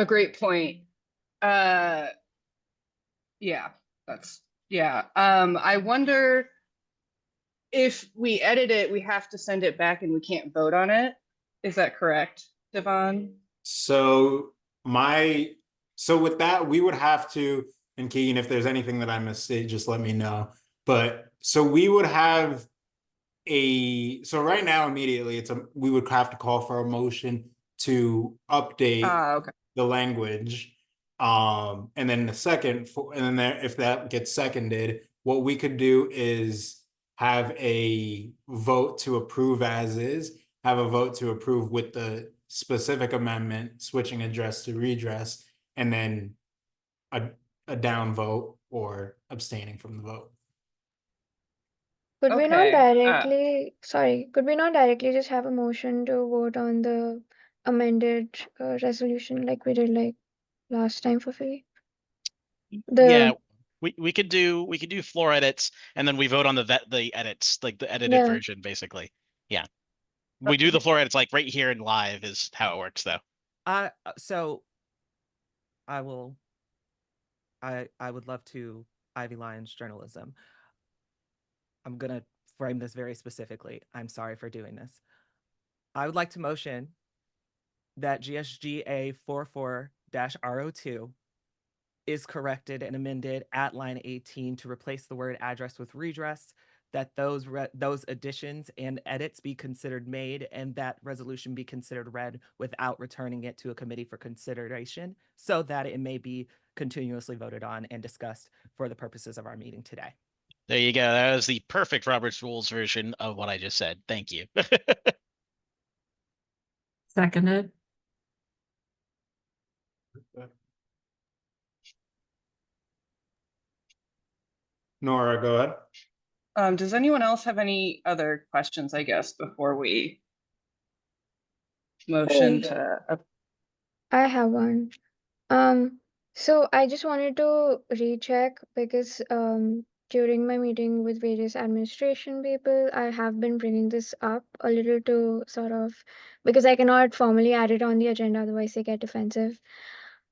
great point. Yeah, I wonder if we edit it, we have to send it back and we can't vote on it. Is that correct, Devon? So with that, we would have to, and Keegan, if there's anything that I missed, just let me know. But so we would have so right now immediately we would have to call for a motion to update Okay. the language. And then if that gets seconded, what we could do is have a vote to approve as is, have a vote to approve with the specific amendment, switching address to redress, and then a down vote or abstaining from the vote. Could we not Okay. could we not directly just have a motion to vote on the amended resolution like we did like last time for free? Yeah, we could do floor edits, and then we vote on the edits, like the edited version, basically. Yeah, we do the floor edits like right here in live is how it works, though. So I would love to Ivy Lyons journalism. I'm gonna frame this very specifically. I'm sorry for doing this. I would like to motion that GSGA 44-RO2 is corrected and amended at line 18 to replace the word address with redress, that those additions and edits be considered made, and that resolution be considered read without returning it to a committee for consideration, so that it may be continuously voted on and discussed for the purposes of our meeting today. There you go. That was the perfect Robert's Rules version of what I just said. Thank you. Seconded. Nora, go ahead. Does anyone else have any other questions, I guess, before we motion to? I have one. So I just wanted to recheck because during my meeting with various administration people, I have been bringing this up a little to sort of because I cannot formally add it on the agenda, otherwise they get defensive.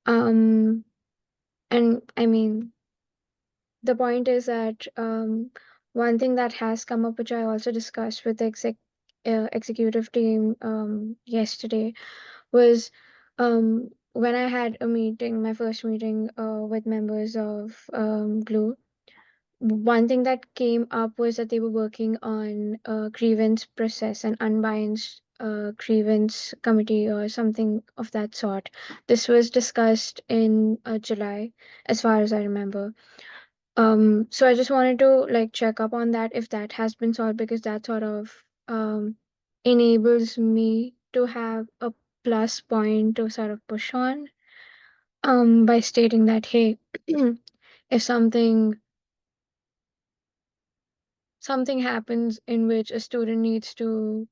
And I mean, the point is that one thing that has come up, which I also discussed with the executive team yesterday, was when I had a meeting, my first meeting with members of GLUE. One thing that came up was that they were working on a grievance process, an unbiased grievance committee or something of that sort. This was discussed in July, as far as I remember. So I just wanted to like check up on that if that has been solved, because that sort of enables me to have a plus point to sort of push on by stating that, hey, if something happens in which a student needs to,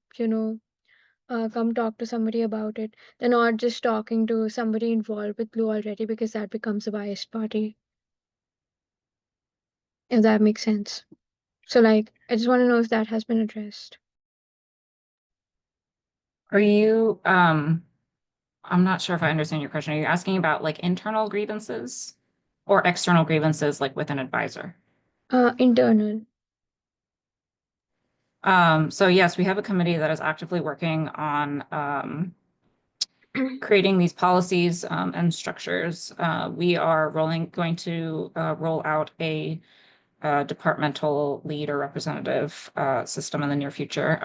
come talk to somebody about it, they're not just talking to somebody involved with Blue already, because that becomes a biased party. If that makes sense. So like, I just want to know if that has been addressed. Are you, I'm not sure if I understand your question. Are you asking about like internal grievances or external grievances, like with an advisor? Internal. So yes, we have a committee that is actively working on creating these policies and structures. We are going to roll out a departmental lead or representative system in the near future,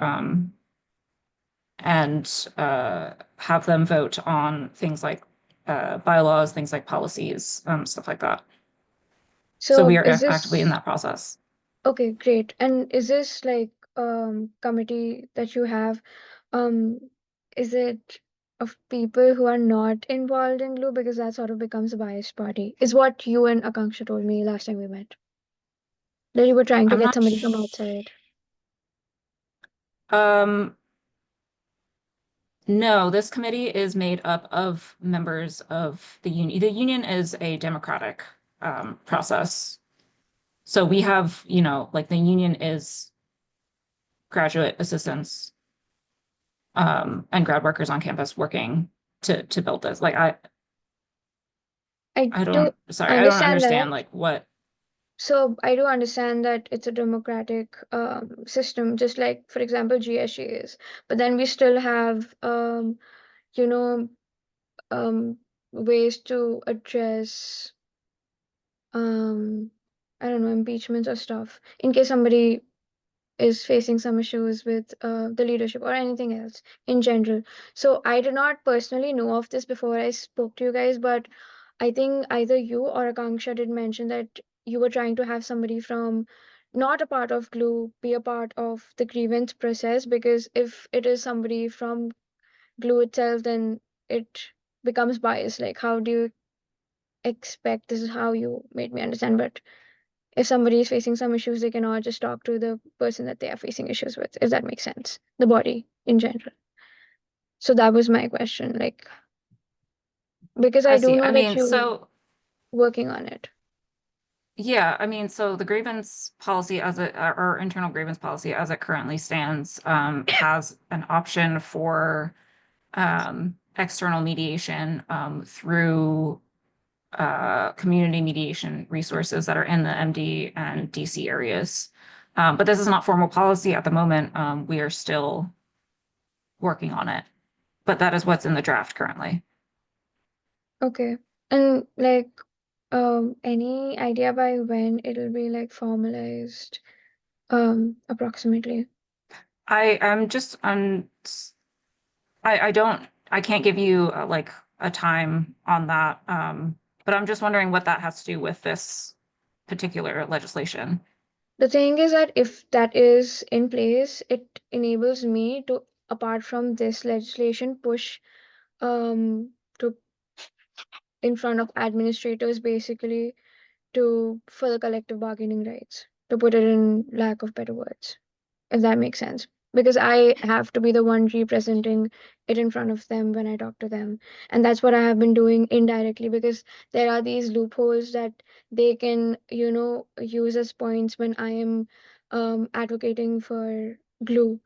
and have them vote on things like bylaws, things like policies, stuff like that. So we are actively in that process. Okay, great. And is this like committee that you have, is it of people who are not involved in Glue? Because that sort of becomes a biased party, is what you and Akanksha told me last time we met. That you were trying to get somebody from outside. No, this committee is made up of members of the union. The union is a democratic process. So we have, like the union is graduate assistants and grad workers on campus working to build this. Like I I do don't, sorry, I don't understand understand that. like what. So I do understand that it's a democratic system, just like, for example, GSG is. But then we still have, you know, um, ways to address, I don't know, impeachments or stuff in case somebody is facing some issues with the leadership or anything else in general. So I did not personally know of this before I spoke to you guys, but I think either you or Akanksha did mention that you were trying to have somebody from not a part of GLUE be a part of the grievance process, because if it is somebody from GLUE itself, then it becomes biased. Like, how do you expect, this is how you made me understand, but if somebody is facing some issues, they cannot just talk to the person that they are facing issues with, if that makes sense, the body in general. So that was my question, like, because I I do see. know I that mean, you so working on it. yeah, I mean, so the grievance policy as it, or internal grievance policy as it currently stands, has an option for external mediation through community mediation resources that are in the MD and DC areas. But this is not formal policy at the moment. We are still working on it, but that is what's in the draft currently. Okay. And like, any idea by when it'll be like formalized, approximately? I can't give you like a time on that. But I'm just wondering what that has to do with this particular legislation. The thing is that if that is in place, it enables me to, apart from this legislation, push to in front of administrators, basically, to for the collective bargaining rights, to put it in lack of better words, if that makes sense, because I have to be the one representing it in front of them when I talk to them. And that's what I have been doing indirectly, because there are these loopholes that they can, use as points when I am advocating for GLUE.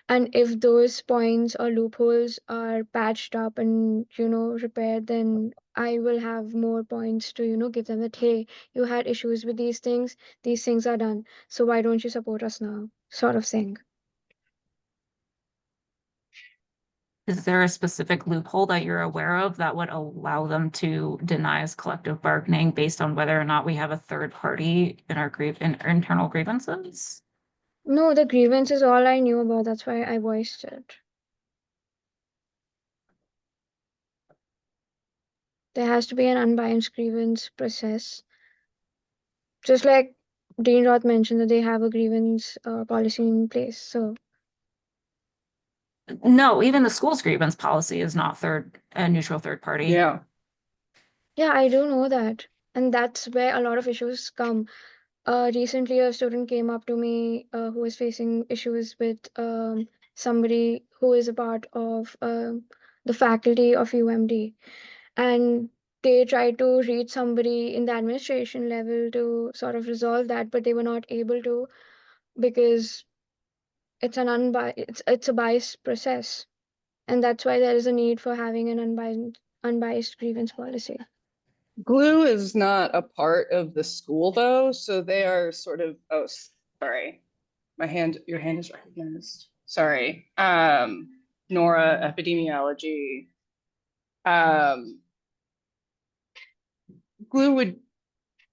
And if those points or loopholes are patched up and, repaired, then I will have more points to, give them that, hey, you had issues with these things are done. So why don't you support us now? Sort of thing. Is there a specific loophole that you're aware of that would allow them to deny us collective bargaining based on whether or not we have a third party in our internal grievances? No, the grievance is all I knew about. That's why I voiced it. There has to be an unbiased grievance process. Just like Dean Roth mentioned that they have a grievance policy in place. So No, even the school's grievance policy is not a neutral third party. Yeah. yeah, I do know that. And that's where a lot of issues come. Recently, a student came up to me who was facing issues with somebody who is a part of the faculty of UMD. And they tried to reach somebody in the administration level to sort of resolve that, but they were not able to, because it's a biased process. And that's why there is a need for having an unbiased grievance policy. GLUE is not a part of the school though, so they are sort of, oh, sorry. Your hand is recognized. Sorry. Nora, epidemiology. GLUE would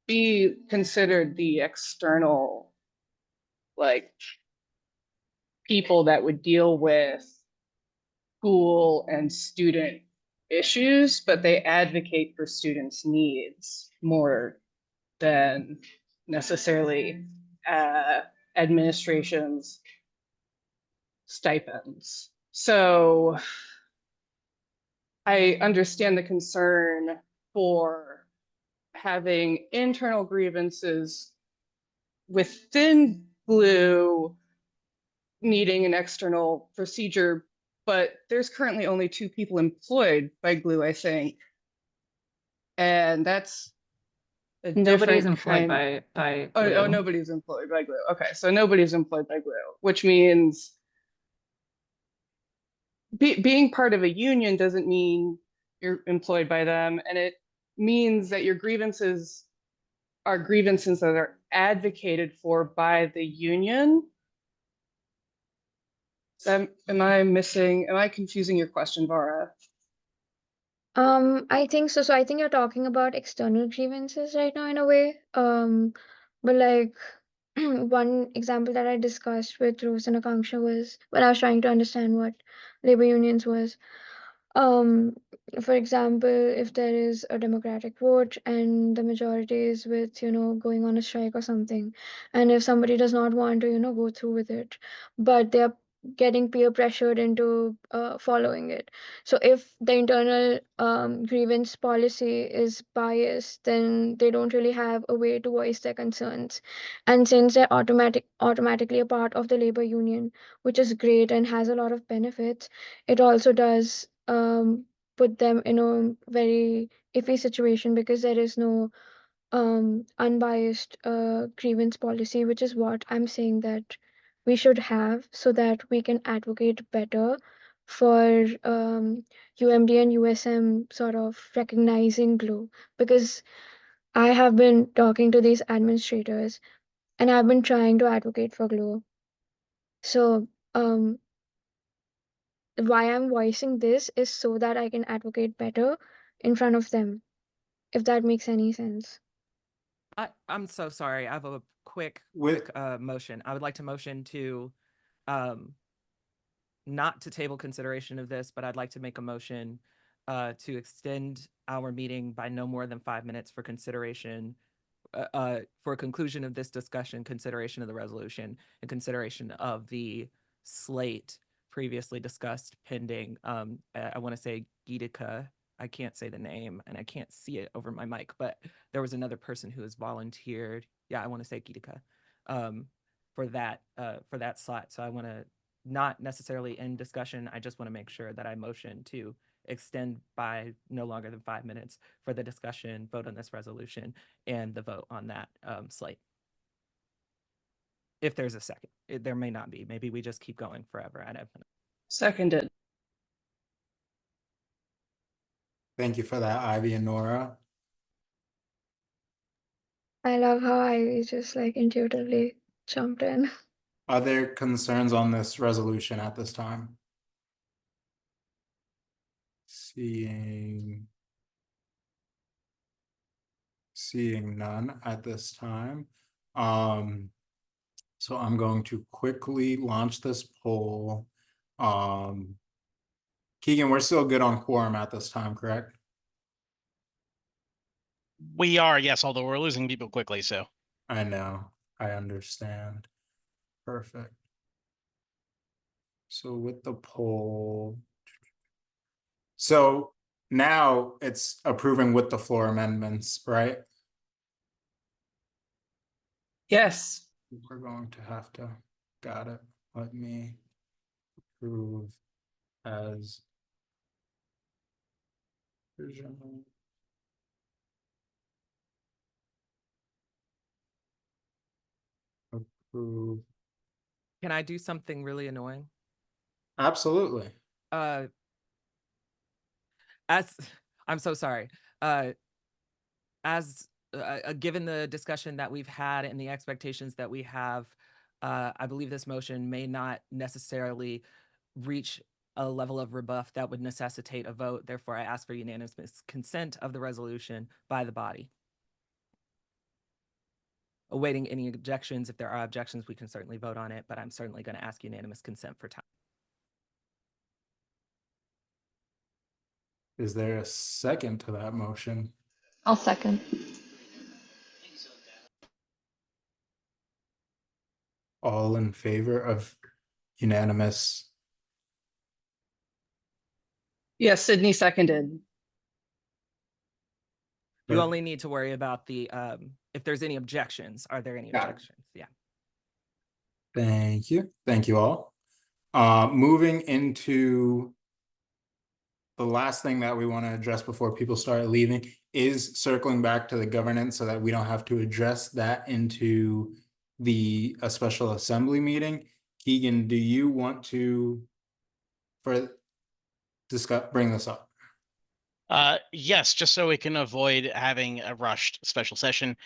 be considered the external, like, people that would deal with school and student issues, but they advocate for students' needs more than necessarily administration's stipends. So I understand the concern for having internal grievances within GLUE needing an external procedure, but there's currently only 2 people employed by GLUE, I think. And that's a Nobody's different employed kind. by Oh, Glue. nobody's employed by Glue. Okay, so nobody's employed by Glue, which means being part of a union doesn't mean you're employed by them, and it means that your grievances are grievances that are advocated for by the union. Am I confusing your question, Vara? I think so. So I think you're talking about external grievances right now in a way. But like one example that I discussed with Rose and Akanksha was when I was trying to understand what labor unions was. Um, for example, if there is a democratic vote and the majority is with, going on a strike or something, and if somebody does not want to, go through with it, but they are getting peer pressured into following it. So if the internal grievance policy is biased, then they don't really have a way to voice their concerns. And since they're automatically a part of the labor union, which is great and has a lot of benefits, it also does put them in a very iffy situation because there is no unbiased grievance policy, which is what I'm saying that we should have so that we can advocate better for UMD and USM sort of recognizing Glue. Because I have been talking to these administrators and I've been trying to advocate for Glue. So why I'm voicing this is so that I can advocate better in front of them, if that makes any sense. I'm so sorry. I have a quick motion. I would like to motion to not to table consideration of this, but I'd like to make a motion to extend our meeting by no more than 5 minutes for consideration for conclusion of this discussion, consideration of the resolution, and consideration of the slate previously discussed pending. I want to say Gitika. I can't say the name and I can't see it over my mic, but there was another person who has volunteered. Yeah, I want to say Gitika for that slot. So I want to not necessarily end discussion. I just want to make sure that I motion to extend by no longer than 5 minutes for the discussion, vote on this resolution, and the vote on that slate. If there's a second, there may not be. Maybe we just keep going forever. I don't know. Seconded. Thank you for that, Ivy and Nora. I love how I just like intuitively jumped in. Are there concerns on this resolution at this time? Seeing none at this time. So I'm going to quickly launch this poll. Keegan, we're still good on quorum at this time, correct? We are, yes, although we're losing people quickly, so. I know, I understand. Perfect. So with the poll, so now it's approving with the floor amendments, right? Yes. We're going to have to, got it. Let me approve as original. Approve. Can I do something really annoying? Absolutely. As I'm so sorry. As given the discussion that we've had and the expectations that we have, I believe this motion may not necessarily reach a level of rebuff that would necessitate a vote. Therefore, I ask for unanimous consent of the resolution by the body. Awaiting any objections. If there are objections, we can certainly vote on it, but I'm certainly going to ask unanimous consent for time. Is there a second to that motion? I'll second. All in favor of unanimous? Yes, Sydney seconded. You only need to worry about the if there's any objections. Are there any objections? Yeah. Thank you. Thank you all. Moving into the last thing that we want to address before people start leaving is circling back to the governance so that we don't have to address that into a special assembly meeting. Keegan, do you want to bring this up? Yes, just so we can avoid having a rushed special session.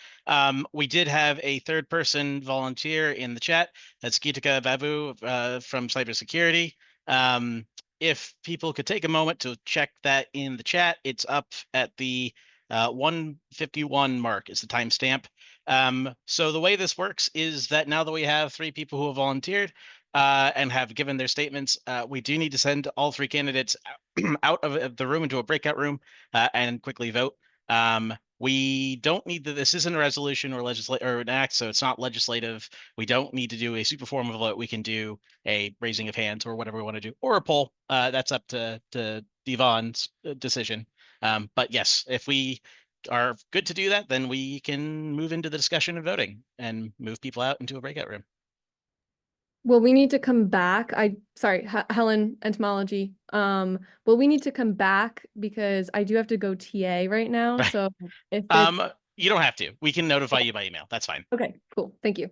We did have a third person volunteer in the chat. That's Gitika Babu from cybersecurity. If people could take a moment to check that in the chat, it's up at the 1:51 mark is the timestamp. So the way this works is that now that we have 3 people who have volunteered and have given their statements, we do need to send all 3 candidates out of the room into a breakout room and quickly vote. We don't need this isn't a resolution or or an act, so it's not legislative. We don't need to do a super formal vote. We can do a raising of hands or whatever we want to do, or a poll. That's up to Devon's decision. But yes, if we are good to do that, then we can move into the discussion and voting and move people out into a breakout room. Well, we need to come back. Sorry, Helen, entomology. Well, we need to come back because I do have to go TA right now. Right. So if it's You don't have to. We can notify you by email. That's fine. okay, cool. Thank you.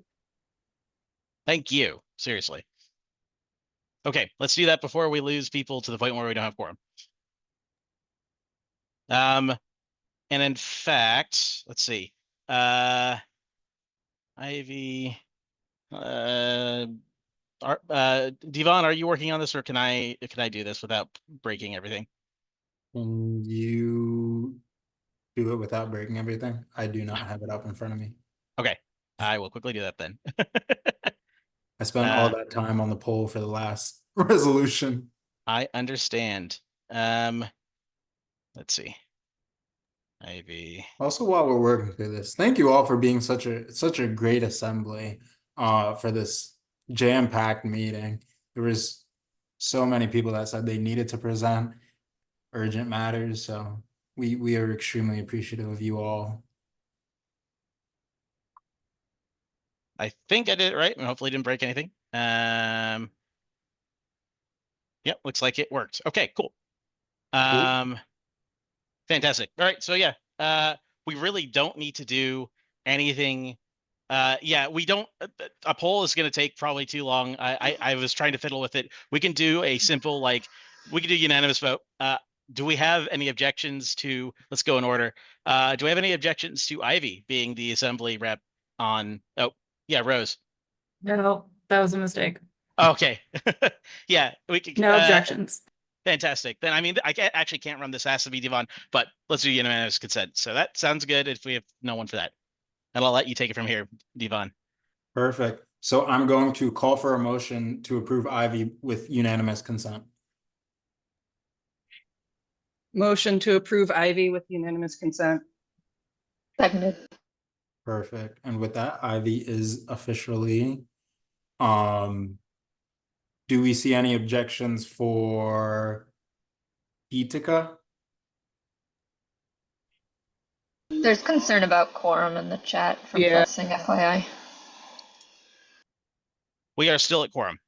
Thank you. Seriously. Okay, let's do that before we lose people to the point where we don't have quorum. And in fact, let's see. Ivy, Devon, are you working on this, or can I do this without breaking everything? Can you do it without breaking everything? I do not have it up in front of me. Okay, I will quickly do that then. I spent all that time on the poll for the last resolution. I understand. Let's see. Ivy. Also, while we're working through this, thank you all for being such a great assembly for this jam-packed meeting. There was so many people that said they needed to present urgent matters, so we are extremely appreciative of you all. I think I did it right, and hopefully didn't break anything. Yep, looks like it worked. Okay, cool. Fantastic. All right, so yeah, we really don't need to do anything. Yeah, we don't. A poll is going to take probably too long. I was trying to fiddle with it. We can do a simple we can do unanimous vote. Do we have any objections to? Let's go in order. Do we have any objections to Ivy being the assembly rep on? Oh, yeah, Rose. No, that was a mistake. Okay. Yeah, we could. No objections. Fantastic. Then, I mean, I actually can't run this. Has to be Devon, but let's do unanimous consent. So that sounds good if we have no one for that. And I'll let you take it from here, Devon. Perfect. So I'm going to call for a motion to approve Ivy with unanimous consent. Motion to approve Ivy with unanimous consent. Seconded. Perfect. And with that, Ivy is officially, do we see any objections for Gitika? There's concern about quorum in the chat from Yeah. Blessing, FYI. We are still at quorum.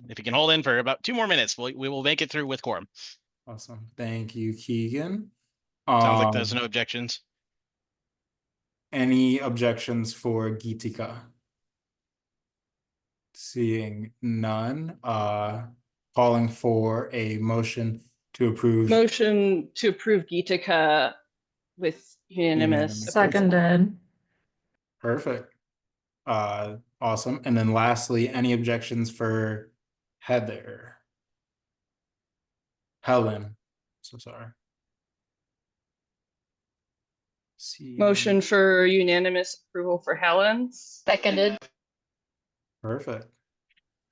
If you can hold in for about 2 more minutes, we will make it through with quorum. Awesome. Thank you, Keegan. Sounds like there's no objections. Any objections for Gitika? Seeing none, calling for a motion to approve. Motion to approve Gitika with unanimous. Seconded. Perfect. Awesome. And then lastly, any objections for Heather? Helen. So sorry. Motion for unanimous approval for Helen. Seconded. Perfect.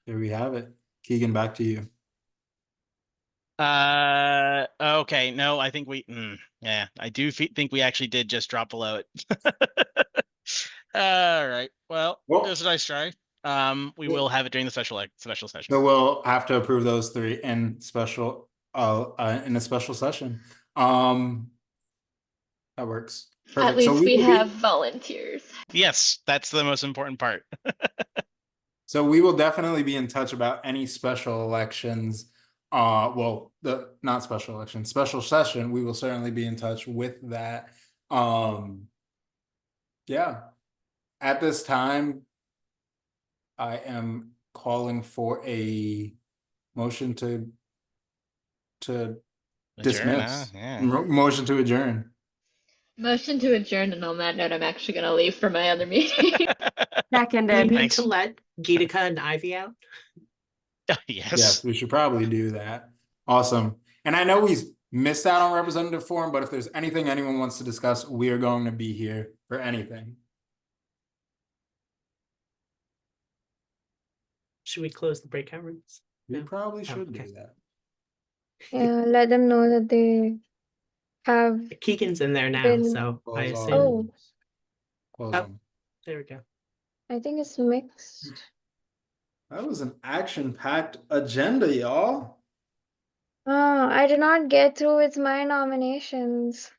There we have it. Keegan, back to you. Okay. No, I think yeah, I do think we actually did just drop below it. All right. Well, it was a nice try. We will have it during the special session. So we'll have to approve those 3 in special in a special session. That works. Perfect. At least we have volunteers. Yes, that's the most important part. So we will definitely be in touch about any special elections. Well, the not special election, special session. We will certainly be in touch with that. Yeah. At this time, I am calling for a motion to Adjourn, dismiss. yeah. Motion to adjourn. Motion to adjourn, and on that note, I'm actually gonna leave for my other meeting. We Seconded. need Thanks. to let Geetika and Ivy out. Yes, Yes. we should probably do that. Awesome. And I know we missed out on representative forum, but if there's anything anyone wants to discuss, we are going to be here for anything. Should we close the breakout rooms? We No? probably Oh, should okay. do that. Yeah, let them know that they have Keegan's in there now, been. so I Close all assume. Oh, rooms. Close Oh. them. There we go. I think it's mixed. That was an action-packed agenda, y'all. Oh, I did not get through with my nominations.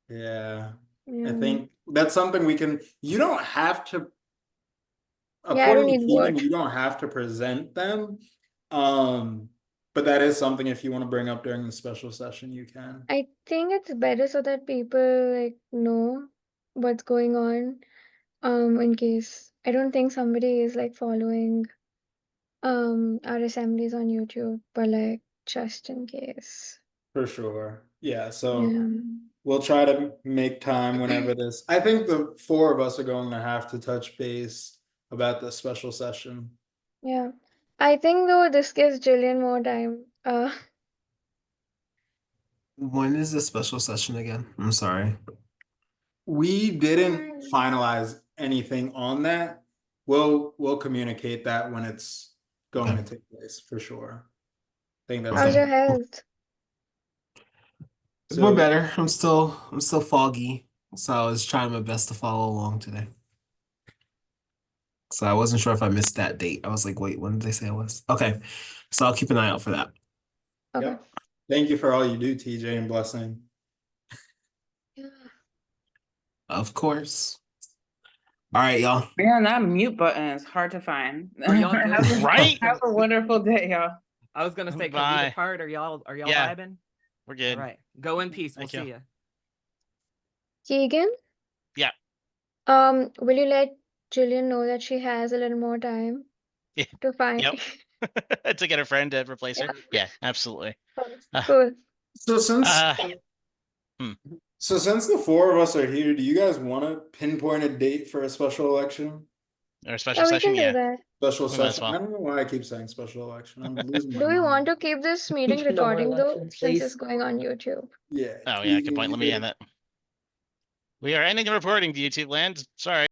Yeah. I Yeah. think that's something we can, you don't have to, Yeah, I don't according to need Keegan, vote. you don't have to present them. But that is something if you want to bring up during the special session, you can. I think it's better so that people like know what's going on. In case I don't think somebody is like following our assemblies on YouTube, but like just in case. For sure. Yeah, so Yeah. we'll try to make time whenever this. I think the four of us are going to have to touch base about the special session. Yeah. I think though this gives Jillian more time. When is the special session again? I'm sorry. We didn't finalize anything on that. We'll communicate that when it's going to take place for sure. I think that's How's your something. health? We're So better. I'm still foggy. So I was trying my best to follow along today. So I wasn't sure if I missed that date. I was like, wait, when did they say it was? Okay. So I'll keep an eye out for that. Okay. yep. Thank you for all you do, TJ, and Blessing. Yeah. Of course. All right, y'all. Man, that mute button is hard to find. Are y'all good? Have, Right? have a wonderful day, y'all. I was gonna say, can we Bye. depart? Are y'all Yeah. vibing? We're good. All right. Go in peace. We'll Thank see you. ya. Keegan? Yeah. Will you let Jillian know that she has a little more time Yeah. to find? Yep. To get a friend to replace her. Yeah. Yeah, absolutely. Cool. So since Hmm. since the four of us are here, do you guys want to pinpoint a date for a special election? Or a special Yeah, we session? can do Yeah. that. Special We might as session. well. I don't know why I keep saying special election. I'm losing my Do we mind. want to keep this meeting No more recording though, elections, since please. it's going on YouTube? Yeah. Oh yeah, good point. you Let me could- end that. We are ending the reporting to YouTube land. Sorry.